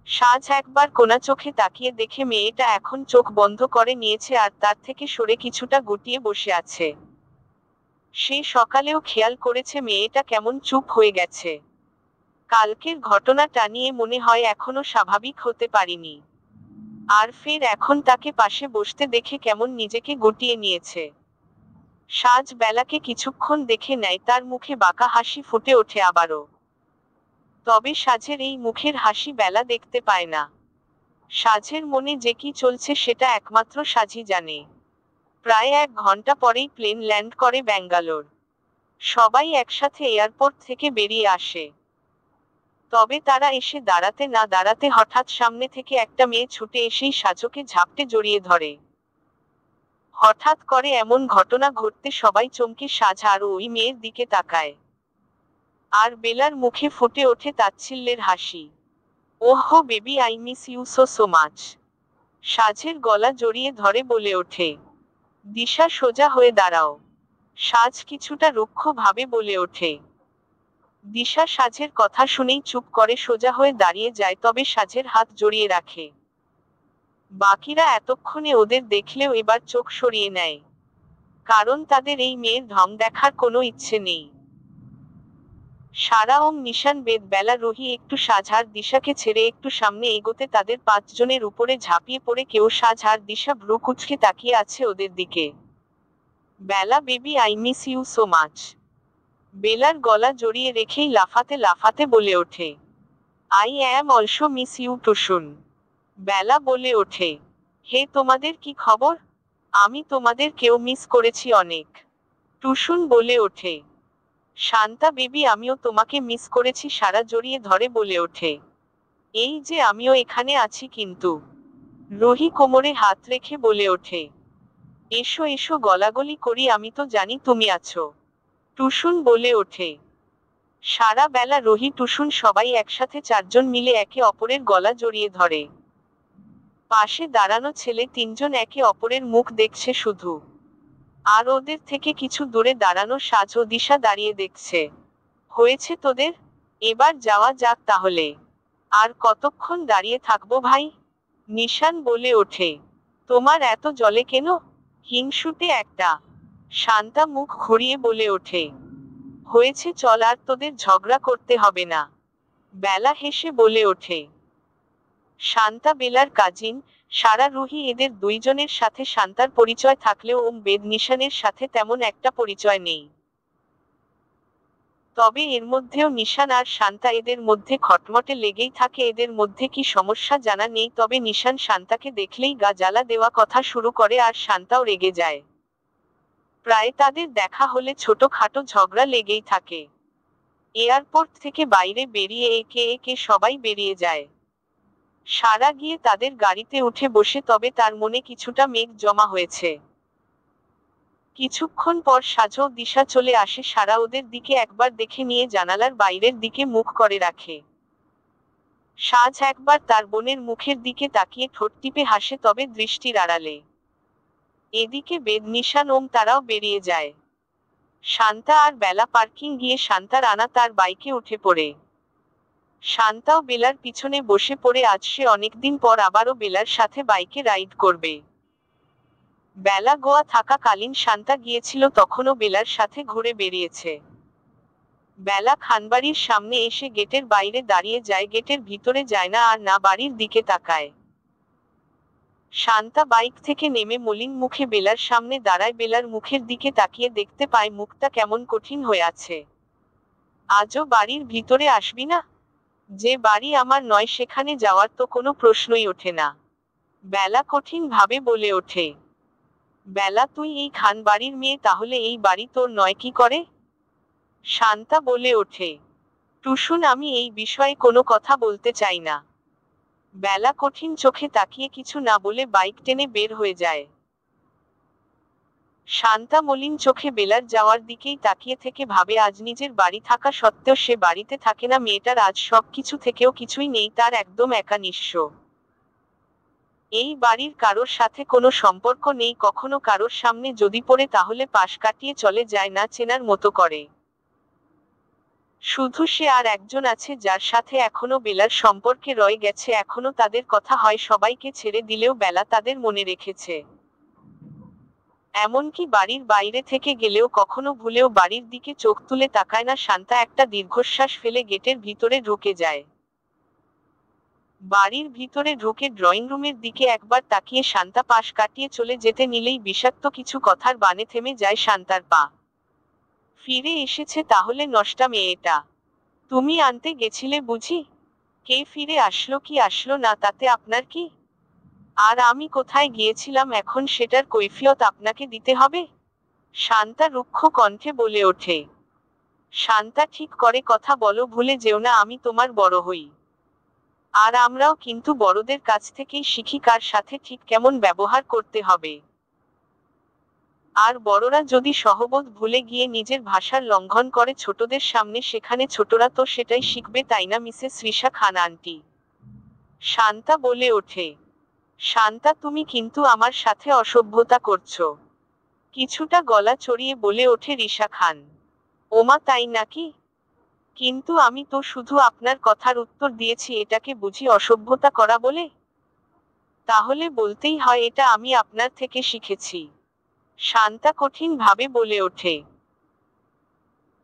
সাজ একবার কোনা চোখে তাকিয়ে দেখে মেয়েটা এখন চোখ বন্ধ করে নিয়েছে আর তার থেকে সরে কিছুটা গুটিয়ে বসে আছে। সে সকালেও খেয়াল করেছে মেয়েটা কেমন চুপ হয়ে গেছে। কালকের ঘটনাটা নিয়ে মনে হয় এখনো স্বাভাবিক হতে পারিনি। আর ফের এখন তাকে পাশে বসতে দেখে কেমন নিজেকে গুটিয়ে নিয়েছে। সাজ বেলাকে কিছুক্ষণ দেখে নেয়, তার মুখে বাঁকা হাসি ফুটে ওঠে আবারও। তবে সাজের এই মুখের হাসি বেলা দেখতে পায় না। সাজের মনে যে কি চলছে সেটা একমাত্র সাজই জানে। প্রায় 1 ঘন্টা পরেই প্লেন ল্যান্ড করে ব্যাঙ্গালোর। সবাই একসাথে এয়ারপোর্ট থেকে বেরিয়ে আসে। তবে তারা এসে দাঁড়াতে না দাঁড়াতে হঠাৎ সামনে থেকে একটা মেয়ে ছুটে এসেই সাজকে ঝাপটে জড়িয়ে ধরে। হঠাৎ করে এমন ঘটনা ঘটতে সবাই চমকে সাজ আর ওই মেয়ের দিকে তাকায়। আর বেলার মুখে ফুটে ওঠে তাচ্ছিল্যের হাসি। Oh baby, I miss you so so much. সাজের গলা জড়িয়ে ধরে বলে ওঠে, দিশা সোজা হয়ে দাঁড়াও। সাজ কিছুটা রুক্ষ ভাবে বলে ওঠে। দিশা সাজের কথা শুনেই চুপ করে সোজা হয়ে দাঁড়িয়ে যায়, তবে সাজের হাত জড়িয়ে রাখে। বাকিরা এতক্ষণে ওদের দেখলেও এবার চোখ সরিয়ে নেয়, কারণ তাদের এই মেয়ের ঢং দেখার কোনো ইচ্ছে নেই। সারা, ওম, নিশান, বেদ, বেলা, রুহি একটু সাজ আর দিশাকে ছেড়ে একটু সামনে এগোতে তাদের পাঁচজনের উপরে ঝাঁপিয়ে পড়ে কেউ সাজ আর দিশা ভ্রু কুঁচকে তাকিয়ে আছে ওদের দিকে। Bela, baby, I miss you so much. বেলার গলা জড়িয়ে রেখেই লাফাতে লাফাতে বলে ওঠে, I am also miss you Tusun. Bela বলে ওঠে, হে, তোমাদের কি খবর? আমি তোমাদের কেউ মিস করেছি অনেক। টুসুন বলে ওঠে, শান্তা বেবি, আমিও তোমাকে মিস করেছি। সারা জড়িয়ে ধরে বলে ওঠে, এই যে আমিও এখানে আছি কিন্তু। রুহি কোমরে হাত রেখে বলে ওঠে, এসো এসো, গলাগলি করি, আমি তো জানি তুমি আছো। টুসুন বলে ওঠে। সারা, বেলা, রুহি, টুসুন সবাই একসাথে চারজন মিলে একে অপরের গলা জড়িয়ে ধরে। পাশে দাঁড়ানো ছেলে তিনজন একে অপরের মুখ দেখছে শুধু। আর ওদের থেকে কিছু দূরে দাঁড়ানো সাজ ও দিশা দাঁড়িয়ে দেখছে। হয়েছে তোদের, এবার যাওয়া যাক তাহলে। আর কতক্ষণ দাঁড়িয়ে থাকবো ভাই? নিশান বলে ওঠে, তোমার এত জলে কেন? হিংসুটে একটা। শান্তা মুখ ঘুরিয়ে বলে ওঠে, হয়েছে, চল, আর তোদের ঝগড়া করতে হবে না। বেলা হেসে বলে ওঠে। শান্তা বেলার কাজিন। সারা, রুহি এদের দুইজনের সাথে শান্তার পরিচয় থাকলেও ওম, বেদ, নিশানের সাথে তেমন একটা পরিচয় নেই। তবে এর মধ্যেও নিশান আর শান্তা, এদের মধ্যে খটমটে লেগেই থাকে। এদের মধ্যে কি সমস্যা জানা নেই, তবে নিশান শান্তাকে দেখলেই গা জ্বালা দেওয়া কথা শুরু করে আর শান্তাও রেগে যায়। প্রায় তাদের দেখা হলে ছোটখাটো ঝগড়া লেগেই থাকে। এয়ারপোর্ট থেকে বাইরে বেরিয়ে একে একে সবাই বেরিয়ে যায়। সারা গিয়ে তাদের গাড়িতে উঠে বসে, তবে তার মনে কিছুটা মেঘ জমা হয়েছে। কিছুক্ষণ পর সাজো দিশা চলে আসে। সারা ওদের দিকে একবার দেখে নিয়ে জানালার বাইরের দিকে মুখ করে রাখে। সাজ একবার তার বোনের মুখের দিকে তাকিয়ে ঠোঁট টিপে হাসে, তবে দৃষ্টির আড়ালে। এদিকে বেদ, নিশান, ওম তারাও বেরিয়ে যায়। শান্তা আর বেলা পার্কিং গিয়ে শান্তার আনা তার বাইকে উঠে পড়ে। শান্তাও বেলার পিছনে বসে পড়ে। আজ সে অনেকদিন পর আবারও বেলার সাথে বাইকে রাইড করবে। বেলা গোয়া থাকাকালীন শান্তা গিয়েছিল, তখনও বেলার সাথে ঘুরে বেরিয়েছে। বেলা খানবাড়ির সামনে এসে গেটের বাইরে দাঁড়িয়ে যায়, গেটের ভিতরে যায় না আর না বাড়ির দিকে তাকায়। শান্তা বাইক থেকে নেমে মলিন মুখে বেলার সামনে দাঁড়ায়। বেলার মুখের দিকে তাকিয়ে দেখতে পায় মুখটা কেমন কঠিন হয়ে আছে। আজও বাড়ির ভিতরে আসবি না? যে বাড়ি আমার নয় সেখানে যাওয়ার তো কোনো প্রশ্নই ওঠে না। বেলা কঠিন ভাবে বলে ওঠে। বেলা, তুই এই খান বাড়ির মেয়ে, তাহলে এই বাড়ি তোর নয় কি করে? শান্তা বলে ওঠে, টুসুন, আমি এই বিষয়ে কোনো কথা বলতে চাই না। বেলা কঠিন চোখে তাকিয়ে কিছু না বলে বাইক টেনে বের হয়ে যায়। শান্তা মলিন চোখে বেলার যাওয়ার দিকেই তাকিয়ে থেকে ভাবে, আজ নিজের বাড়ি থাকা সত্ত্বেও সে বাড়িতে থাকে না। মেয়েটার আজ সব কিছু থেকেও কিছুই নেই, তার একদম একা নিঃস্ব। এই বাড়ির কারোর সাথে কোনো সম্পর্ক নেই, কখনো কারোর সামনে যদি পড়ে তাহলে পাশ কাটিয়ে চলে যায় না চেনার মতো করে। শুধু সে আর একজন আছে যার সাথে এখনো বেলার সম্পর্কে রয়ে গেছে। এখনো তাদের কথা হয়, সবাইকে ছেড়ে দিলেও বেলা তাদের মনে রেখেছে। এমনকি বাড়ির বাইরে থেকে গেলেও কখনো ভুলেও বাড়ির দিকে চোখ তুলে তাকায় না। শান্তা একটা দীর্ঘশ্বাস ফেলে গেটের ভিতরে ঢুকে যায়। বাড়ির ভিতরে ঢুকে ড্রয়িং রুমের দিকে একবার তাকিয়ে শান্তা পাশ কাটিয়ে চলে যেতে নিলেই বিষাক্ত কিছু কথার বানে থেমে যায় শান্তার পা। ফিরে এসেছে তাহলে নষ্টা মেয়েটা? তুমি আনতে গেছিলে বুঝি? কে ফিরে আসলো কি আসলো না তাতে আপনার কি? আর আমি কোথায় গিয়েছিলাম এখন সেটার কৈফিয়ত আপনাকে দিতে হবে? শান্তা রুক্ষ কণ্ঠে বলে ওঠে। শান্তা, ঠিক করে কথা বলো, ভুলে যেও না আমি তোমার বড় হই। আর আমরাও কিন্তু বড়দের কাছ থেকেই শিখি কার সাথে ঠিক কেমন ব্যবহার করতে হবে। আর বড়রা যদি সহবোধ ভুলে গিয়ে নিজের ভাষার লঙ্ঘন করে ছোটদের সামনে, সেখানে ছোটরা তো সেটাই শিখবে, তাই না মিসেস রিশা খান আন্টি? শান্তা বলে ওঠে। শান্তা, তুমি কিন্তু আমার সাথে অসভ্যতা করছো, কিছুটা গলা চড়িয়ে বলে ওঠে রিশা খান। ওমা, তাই নাকি? কিন্তু আমি তো শুধু আপনার কথার উত্তর দিয়েছি, এটাকে বুঝি অসভ্যতা করা বলে? তাহলে বলতেই হয় এটা আমি আপনার থেকে শিখেছি। শান্তা কঠিন ভাবে বলে ওঠে।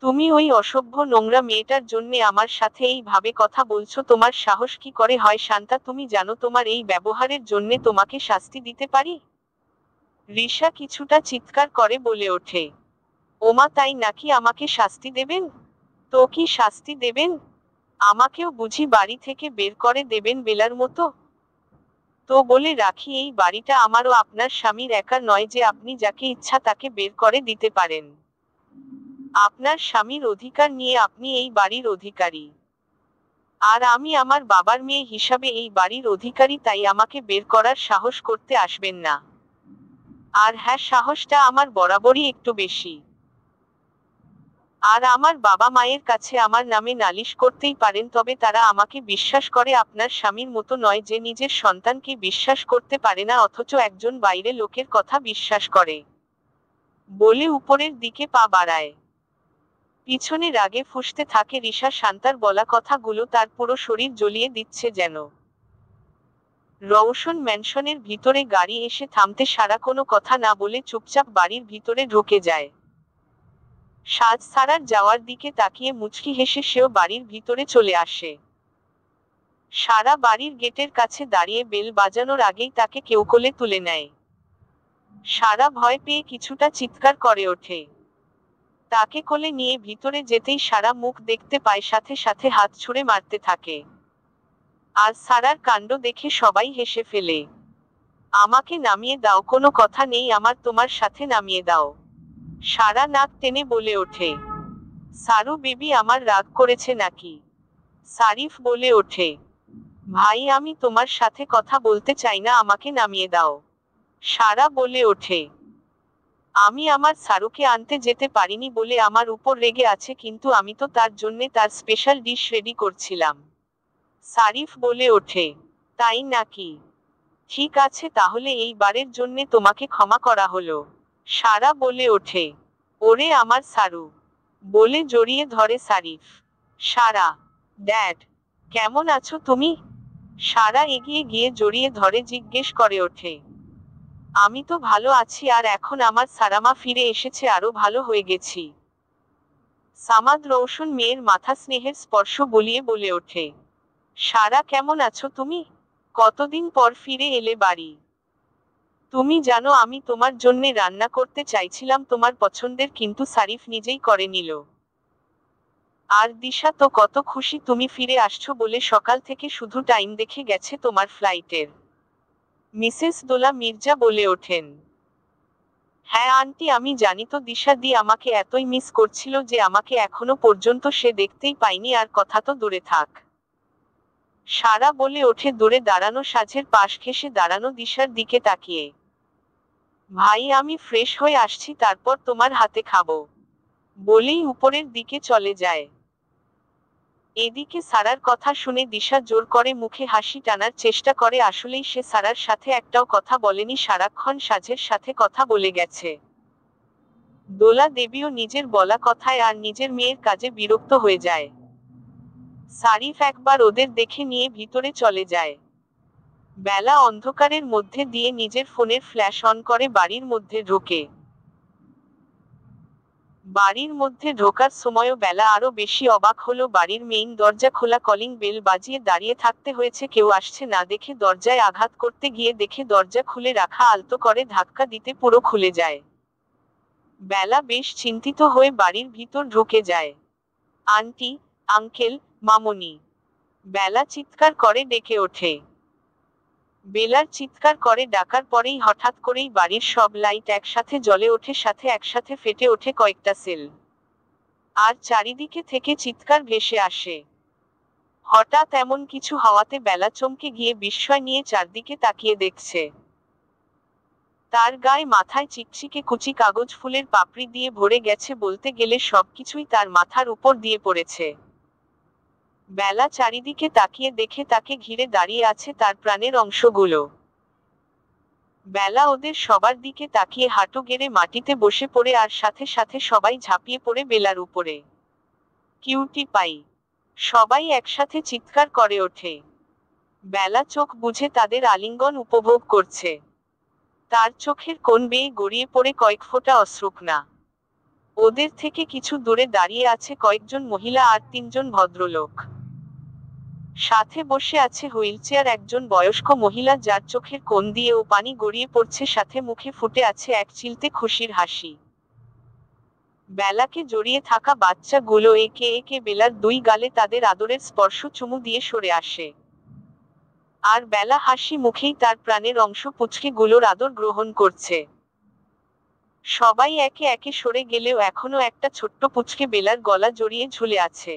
তুমি ওই অসভ্য নোংরা মেয়েটার জন্যে আমার সাথে এইভাবে কথা বলছো? তোমার সাহস কি করে হয় শান্তা? তুমি জানো তোমার এই ব্যবহারের জন্যে তোমাকে শাস্তি দিতে পারি? রিশা কিছুটা চিৎকার করে বলে ওঠে। ওমা, তাই নাকি? আমাকে শাস্তি দেবেন? তো কি শাস্তি দেবেন? আমাকেও বুঝি বাড়ি থেকে বের করে দেবেন বেলার মতো? তো বলে রাখি, এই বাড়িটা আমারও আপনার স্বামীর একার নয় যে আপনি যাকে ইচ্ছা তাকে বের করে দিতে পারেন। আপনার স্বামীর অধিকার নিয়ে আপনি এই বাড়ির অধিকারী। আর আমি আমার বাবার মেয়ে হিসাবে এই বাড়ির অধিকারী, তাই আমাকে বের করার সাহস করতে আসবেন না। আর হ্যাঁ, সাহসটা আমার বরাবরই একটু বেশি। আর আমার বাবা মায়ের কাছে আমার নামে নালিশ করতেই পারেন, তবে তারা আমাকে বিশ্বাস করে, আপনার স্বামীর মতো নয় যে নিজের সন্তানকে বিশ্বাস করতে পারে না অথচ একজন বাইরে লোকের কথা বিশ্বাস করে। বলে উপরের দিকে পা বাড়ায়। পিছনে রাগে ফুঁসতে থাকে রিশা। শান্তার বলা কথাগুলো তার পুরো শরীর জ্বলিয়ে দিচ্ছে যেন। রওশন ম্যানশনের ভিতরে গাড়ি এসে থামতে সারা কোনো কথা না বলে চুপচাপ বাড়ির ভিতরে ঢুকে যায়। সাজ সারার যাওয়ার দিকে তাকিয়ে মুচকি হেসে সেও বাড়ির ভিতরে চলে আসে। সারা বাড়ির গেটের কাছে দাঁড়িয়ে বেল বাজানোর আগেই তাকে কেউ কোলে তুলে নেয়। সারা ভয় পেয়ে কিছুটা চিৎকার করে ওঠে। তাকে কোলে নিয়ে ভিতরে যেতেই সারা মুখ দেখতে পায়, সাথে সাথে হাত ছুঁড়ে মারতে থাকে। আর সারার কাণ্ড দেখে সবাই হেসে ফেলে। আমাকে নামিয়ে দাও, কোনো কথা নেই আমার তোমার সাথে, নামিয়ে দাও। সারা নাক টেনে বলে ওঠে। সারু বেবি, আমার রাগ করেছে নাকি? সারিফ বলে ওঠে। ভাই, আমি তোমার সাথে কথা বলতে চাই না, আমাকে নামিয়ে দাও। সারা বলে ওঠে। আমি আমার সারুকে আনতে যেতে পারিনি বলে আমার উপর রেগে আছে, কিন্তু আমি তো তার জন্যে তার স্পেশাল ডিশ রেডি করছিলাম। সারিফ বলে ওঠে। তাই নাকি? ঠিক আছে, তাহলে এই বারের জন্যে তোমাকে ক্ষমা করা হলো। সারা বলে ওঠে। ওরে আমার সারু, বলে জড়িয়ে ধরে সারিফ। সারা, ড্যাড, কেমন আছো তুমি? সারা এগিয়ে গিয়ে জড়িয়ে ধরে জিজ্ঞেস করে ওঠে। আমি তো ভালো আছি, আর এখন আমার সারামা ফিরে এসেছে আরো ভালো হয়ে গেছি। সামাদ রৌশন মেয়ের মাথা স্নেহের স্পর্শ বলিয়ে বলে ওঠে। সারা, কেমন আছো তুমি? কতদিন পর ফিরে এলে বাড়ি। তুমি জানো আমি তোমার জন্যে রান্না করতে চাইছিলাম তোমার পছন্দের, কিন্তু সারিফ নিজেই করে নিল। আর দিশা তো কত খুশি তুমি ফিরে আসছো বলে, সকাল থেকে শুধু টাইম দেখে গেছে তোমার ফ্লাইটের। মিসেস দোলা মির্জা বলে ওঠেন। হ্যাঁ আন্টি, আমি জানি তো, দিশা দি আমাকে এতই মিস করছিল যে আমাকে এখনো পর্যন্ত সে দেখতেই পাইনি, আর কথা তো দূরে থাক। সারা বলে ওঠে দূরে দাঁড়ানো সাজের পাশ ঘেঁষে দাঁড়ানো দিশার দিকে তাকিয়ে। ভাই, আমি ফ্রেশ হয়ে আসছি, তারপর তোমার হাতে খাবো। বলেই উপরের দিকে চলে যায়। এদিকে সারার কথা শুনে দিশা জোর করে মুখে হাসি টানার চেষ্টা করে, আসলেই সে সারার সাথে একটাও কথা বলেনি, সারাক্ষণ সাজের সাথে কথা বলে গেছে। দোলা দেবীও নিজের বলা কথায় আর নিজের মেয়ের কাজে বিরক্ত হয়ে যায়। সারিফ একবার ওদের দেখে নিয়ে ভিতরে চলে যায়। বেলা অন্ধকারের মধ্যে দিয়ে নিজের ফোনের ফ্ল্যাশ অন করে বাড়ির মধ্যে ঢোকে। বাড়ির মধ্যে ঢোকার সময়ও বেলা আরো বেশি অবাক হলো। বাড়ির মেইন দরজা খোলা, কলিং বেল বাজিয়ে দাঁড়িয়ে থাকতে হয়েছে কেউ আসছে না দেখে। দরজায় আঘাত করতে গিয়ে দেখে দরজা খুলে রাখা, আলতো করে ধাক্কা দিতে পুরো খুলে যায়। বেলা বেশ চিন্তিত হয়ে বাড়ির ভিতর ঢুকে যায়। আন্টি, আঙ্কেল, মামুনি, বেলা চিৎকার করে ডেকে ওঠে। বেলার চিৎকার করে ডাকার পরেই হঠাৎ করেই বাড়ির সব লাইট একসাথে জ্বলে ওঠে, সাথে একসাথে ফেটে ওঠে কয়েকটা সেল। আর চারিদিকে থেকে চিৎকার ভেসে আসে। হঠাৎ এমন কিছু হওয়াতে বেলা চমকে গিয়ে বিস্ময় নিয়ে চারদিকে তাকিয়ে দেখছে। তার গায়ে মাথায় চিকচিকে কুচি কাগজ ফুলের পাপড়ি দিয়ে ভরে গেছে, বলতে গেলে সবকিছুই তার মাথার উপর দিয়ে পড়েছে। বেলা চারিদিকে তাকিয়ে দেখে তাকে ঘিরে দাঁড়িয়ে আছে তার প্রাণের অংশগুলো। বেলা ওদের সবার দিকে তাকিয়ে হাঁটু গেড়ে মাটিতে বসে পড়ে আর সাথে সাথে সবাই ঝাঁপিয়ে পড়ে বেলার উপরে। Cutie pie! সবাই একসাথে চিৎকার করে ওঠে। বেলা চোখ বুজে তাদের আলিঙ্গন উপভোগ করছে। তার চোখের কোণ বেয়ে গড়িয়ে পড়ে কয়েক ফোঁটা অশ্রুকণা। ওদের থেকে কিছু দূরে দাঁড়িয়ে আছে কয়েকজন মহিলা আর 3জন ভদ্রলোক। সাথে বসে আছে হুইলচেয়ার একজন বয়স্ক মহিলা যার চোখের কোণ দিয়ে ও পানি গড়িয়ে পড়ছে, সাথে মুখে ফুটে আছে এক চিলতে খুশির হাসি। বেলাকে জড়িয়ে থাকা বাচ্চাগুলো একে একে বেলার 2 গালে তাদের আদরের স্পর্শ চুমু দিয়ে সরে আসে। আর বেলা হাসি মুখেই তার প্রাণের অংশ পুচকেগুলোর আদর গ্রহণ করছে। সবাই একে একে সরে গেলেও এখনো একটা ছোট্ট পুচকে বেলার গলা জড়িয়ে ঝুলে আছে।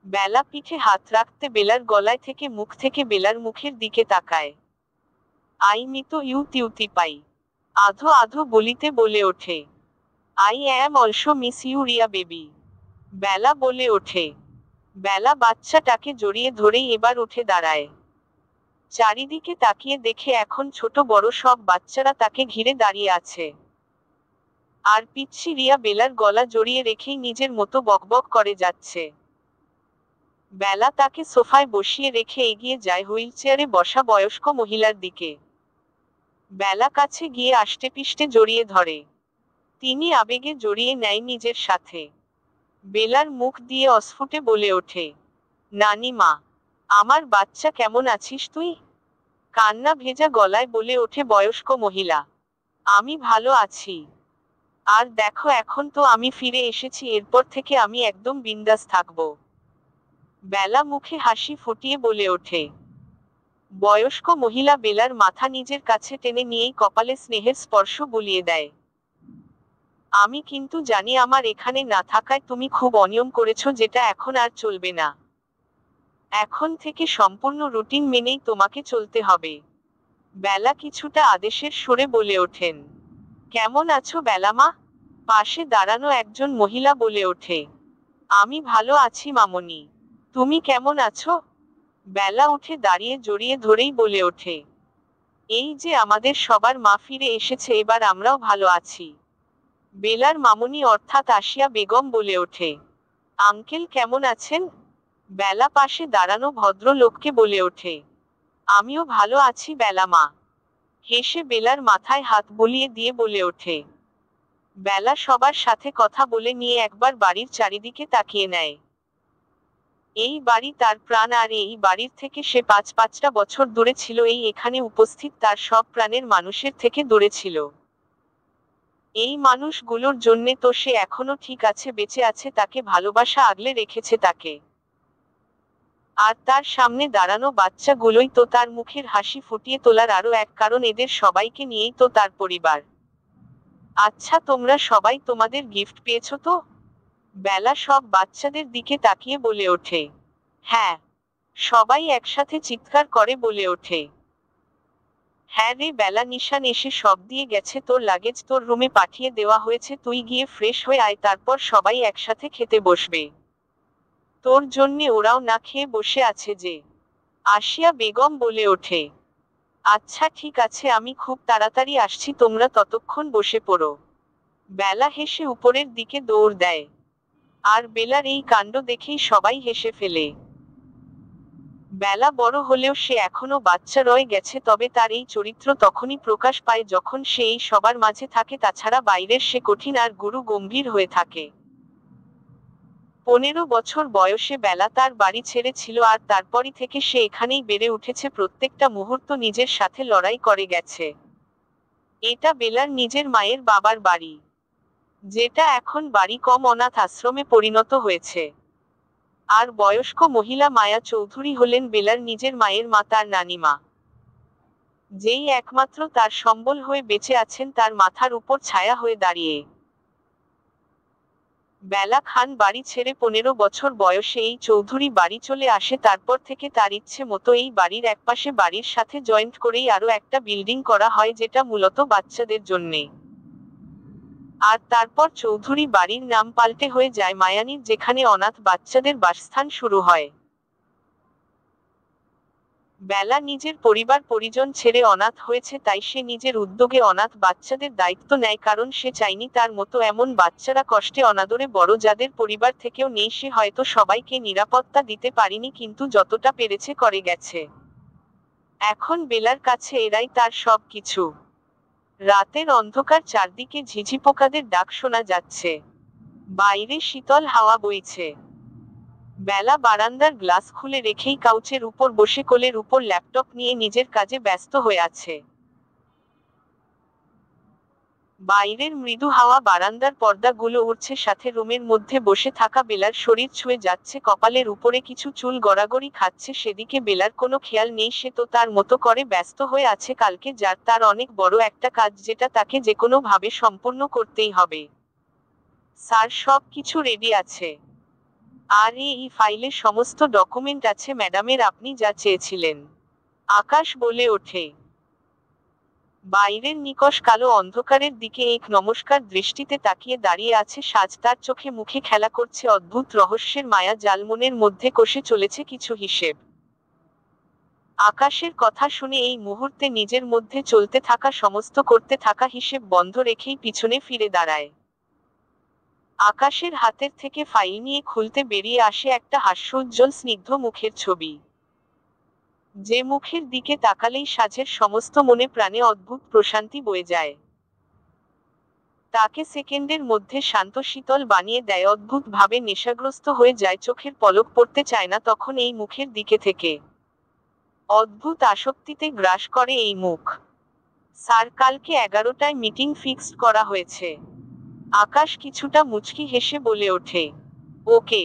বেলা পিঠে হাত রাখতে বেলার গলায় থেকে মুখ থেকে বেলার মুখের দিকে তাকায়। I miss you cutie pie! আধো আধো বলিতে বলে ওঠে। I am also miss you Riya baby! Bela বলে ওঠে। বেলা বাচ্চাটাকে জড়িয়ে ধরেই এবার উঠে দাঁড়ায়। চারিদিকে তাকিয়ে দেখে এখন ছোট বড় সব বাচ্চারা তাকে ঘিরে দাঁড়িয়ে আছে। আর পিচ্ছি রিয়া বেলার গলা জড়িয়ে রেখেই নিজের মতো বকবক করে যাচ্ছে। বেলা তাকে সোফায় বসিয়ে রেখে এগিয়ে যায় হুইলচেয়ারে বসা বয়স্ক মহিলার দিকে। বেলা কাছে গিয়ে আষ্টেপৃষ্ঠে জড়িয়ে ধরে। তিনি আবেগে জড়িয়ে নেয় নিজের সাথে। বেলার মুখ দিয়ে অস্ফুটে বলে ওঠে, নানিমা! আমার বাচ্চা, কেমন আছিস তুই? কান্না ভেজা গলায় বলে ওঠে বয়স্ক মহিলা। আমি ভালো আছি। আর দেখো, এখন তো আমি ফিরে এসেছি, এরপর থেকে আমি একদম বিন্দাস থাকবো। বেলা মুখে হাসি ফুটিয়ে বলে ওঠে। বয়স্ক মহিলা বেলার মাথা নিজের কাছে টেনে নিয়েই কপালে স্নেহের স্পর্শ বুলিয়ে দেয়। আমি কিন্তু জানি আমার এখানে না থাকায় তুমি খুব অনিয়ম করেছো, যেটা এখন আর চলবে না। এখন থেকে সম্পূর্ণ রুটিন মেনেই তোমাকে চলতে হবে। বেলা কিছুটা আদেশের সুরে বলে ওঠেন। কেমন আছো বেলামা? পাশে দাঁড়ানো একজন মহিলা বলে ওঠে। আমি ভালো আছি মামনি। তুমি কেমন আছো? বেলা উঠে দাঁড়িয়ে জড়িয়ে ধরেই বলে ওঠে। এই যে আমাদের সবার মা ফিরে এসেছে, এবার আমরাও ভালো আছি। বেলার মামনি অর্থাৎ আসিয়া বেগম বলে ওঠে। আঙ্কেল কেমন আছেন? বেলা পাশে দাঁড়ানো ভদ্রলোককে বলে ওঠে। আমিও ভালো আছি বেলামা। হেসে বেলার মাথায় হাত বুলিয়ে দিয়ে বলে ওঠে। বেলা সবার সাথে কথা বলে নিয়ে একবার বাড়ির চারিদিকে তাকিয়ে নেয়। এই বাড়ি তার প্রাণ, আর এই বাড়ির থেকে সে 5-5টা বছর দূরে ছিল। এই এখানে উপস্থিত তার সব প্রাণের মানুষের থেকে দূরে ছিল। এই মানুষগুলোর জন্যে তো সে এখনো ঠিক আছে, বেঁচে আছে, তাকে ভালোবাসা আগলে রেখেছে তাকে। আর তার সামনে দাঁড়ানো বাচ্চাগুলোই তো তার মুখের হাসি ফুটিয়ে তোলার আরো এক কারণ, এদের সবাইকে নিয়েই তো তার পরিবার। আচ্ছা, তোমরা সবাই তোমাদের গিফট পেয়েছো তো? বেলা সব বাচ্চাদের দিকে তাকিয়ে বলে ওঠে। হ্যাঁ। সবাই একসাথে চিৎকার করে বলে ওঠে। হ্যাঁ রে বেলা, নিশান এসে সব দিয়ে গেছে, তোর লাগেজ তোর রুমে পাঠিয়ে দেওয়া হয়েছে, তুই গিয়ে ফ্রেশ হয়ে আয়, তারপর সবাই একসাথে খেতে বসবে। তোর জন্যে ওরাও না খেয়ে বসে আছে যে। আসিয়া বেগম বলে ওঠে। আচ্ছা ঠিক আছে, আমি খুব তাড়াতাড়ি আসছি, তোমরা ততক্ষণ বসে পড়ো। বেলা হেসে উপরের দিকে দৌড় দেয়। আর বেলার এই কাণ্ড দেখেই সবাই হেসে ফেলে। বেলা বড় হলেও সে এখনো বাচ্চা রয়ে গেছে, তবে তার এই চরিত্র তখনই প্রকাশ পায় যখন সে এই সবার মাঝে থাকে, তাছাড়া বাইরের সে কঠিন আর গুরু গম্ভীর হয়ে থাকে। 15 বছর বয়সে বেলা তার বাড়ি ছেড়েছিল, আর তারপরই থেকে সে এখানেই বেড়ে উঠেছে, প্রত্যেকটা মুহূর্ত নিজের সাথে লড়াই করে গেছে। এটা বেলার নিজের মায়ের বাবার বাড়ি, যেটা এখন বাড়ি কম অনাথ আশ্রমে পরিণত হয়েছে। আর বয়স্ক মহিলা মায়া চৌধুরী হলেন বেলার নিজের মায়ের মা, তার নানিমা, যেই একমাত্র তার সম্বল হয়ে বেঁচে আছেন, তার মাথার উপর ছায়া হয়ে দাঁড়িয়ে। বেলা খান বাড়ি ছেড়ে 15 বছর বয়সে এই চৌধুরী বাড়ি চলে আসে। তারপর থেকে তার ইচ্ছে মতো এই বাড়ির একপাশে বাড়ির সাথে জয়েন্ট করেই আরো একটা বিল্ডিং করা হয়, যেটা মূলত বাচ্চাদের জন্যে। আর তারপর চৌধুরী বাড়ির নাম পাল্টে হয়ে যায় মায়ানীর, যেখানে অনাথ বাচ্চাদের বাসস্থান শুরু হয়। বেলা নিজের পরিবার পরিজন ছেড়ে অনাথ হয়েছে, তাই সে নিজের উদ্যোগে অনাথ বাচ্চাদের দায়িত্ব নেয়, কারণ সে চায়নি তার মতো এমন বাচ্চারা কষ্টে অনাদরে বড়, যাদের পরিবার থেকেও নেই। সে হয়তো সবাইকে নিরাপত্তা দিতে পারেনি, কিন্তু যতটা পেরেছে করে গেছে। এখন বেলার কাছে এরাই তার সব কিছু। রাতের অন্ধকার, চারদিকে ঝিঝি পোকাদের ডাক শোনা যাচ্ছে। বাইরে শীতল হাওয়া বইছে। বেলা বারান্দার গ্লাস খুলে রেখেই কাউচের উপর বসে কোলের উপর ল্যাপটপ নিয়ে নিজের কাজে ব্যস্ত হয়ে আছে। বাইরের মৃদু হাওয়া বারান্দার পর্দাগুলো উড়ছে, সাথে রুমের মধ্যে বসে থাকা বেলার শরীর ছুঁয়ে যাচ্ছে, কপালের উপরে কিছু চুল গড়াগড়ি খাচ্ছে। সেদিকে বেলার কোনো খেয়াল নেই, সে তো তার মতো করে ব্যস্ত হয়ে আছে কালকে যার তার অনেক বড় একটা কাজ, যেটা তাকে যেকোনো ভাবে সম্পূর্ণ করতেই হবে। স্যার, সব কিছু রেডি আছে। আর এই ফাইলে সমস্ত ডকুমেন্ট আছে ম্যাডামের, আপনি যা চেয়েছিলেন। আকাশ বলে ওঠে। বাইরের নিকষ কালো অন্ধকারের দিকে এক নমস্কার দৃষ্টিতে তাকিয়ে দাঁড়িয়ে আছে সাজ, তার চোখে মুখে খেলা করছে অদ্ভুত রহস্যের মায়া জাল, মনের মধ্যে কষে চলেছে কিছু হিসেব। আকাশের কথা শুনে এই মুহূর্তে নিজের মধ্যে চলতে থাকা সমস্ত করতে থাকা হিসেব বন্ধ রেখেই পিছনে ফিরে দাঁড়ায়। আকাশের হাতের থেকে ফাইল নিয়ে খুলতে বেরিয়ে আসে একটা হাস্যোজ্জ্বল স্নিগ্ধ মুখের ছবি। যে মুখের দিকে তাকালেই সাজের সমস্ত মনে প্রাণে অদ্ভুত প্রশান্তি বয়ে যায়। তাকে সেকেন্ডের মধ্যে শান্ত শীতল বানিয়ে দেয়, অদ্ভুত ভাবে নেশাগ্রস্ত হয়ে যায়, চোখের পলক পড়তে চায় না তখন এই মুখের দিকে থেকে। অদ্ভুত আসক্তিতে গ্রাস করে এই মুখ। স্যার, কালকে 11টায় মিটিং ফিক্সড করা হয়েছে। আকাশ কিছুটা মুচকি হেসে বলে ওঠে। ওকে।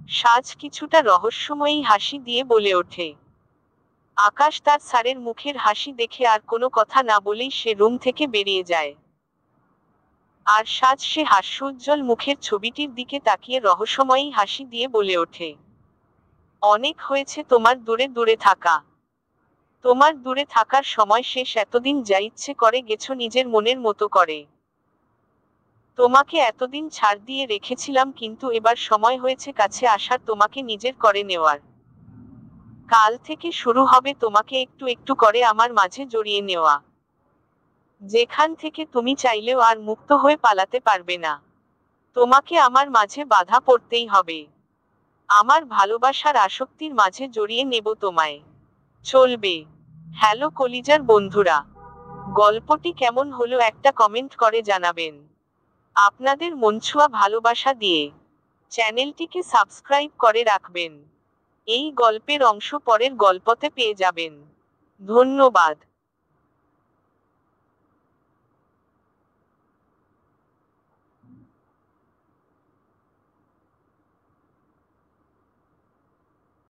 সাজ কিছুটা রহস্যময়ী হাসি দিয়ে বলে ওঠে। আকাশ তার স্যারের মুখের হাসি দেখে আর কোনো কথা না বলেই সে রুম থেকে বেরিয়ে যায়। আর সাজ সে হাস্যোজ্জ্বল মুখের ছবিটির দিকে তাকিয়ে রহস্যময়ী হাসি দিয়ে বলে ওঠে। অনেক হয়েছে তোমার দূরে দূরে থাকা। তোমার দূরে থাকার সময় শেষ, এতদিন যা ইচ্ছে করে গেছো নিজের মনের মতো করে। তোমাকে এতদিন ছাড় দিয়ে রেখেছিলাম, কিন্তু এবার সময় হয়েছে কাছে আসার, তোমাকে নিজের করে নেওয়ার। কাল থেকে শুরু হবে তোমাকে একটু একটু করে আমার মাঝে জড়িয়ে নেওয়া, যেখান থেকে তুমি চাইলেও আর মুক্ত হয়ে পালাতে পারবে না। তোমাকে আমার মাঝে বাধা পড়তেই হবে। আমার ভালোবাসার আসক্তির মাঝে জড়িয়ে নেব তোমায়। চলবে? হ্যালো কলিজার বন্ধুরা, গল্পটি কেমন হলো একটা কমেন্ট করে জানাবেন। আপনাদের মনছোঁয়া ভালোবাসা দিয়ে চ্যানেলটিকে সাবস্ক্রাইব করে রাখবেন। এই গল্পের অংশ পরের গল্পতে পেয়ে যাবেন। ধন্যবাদ।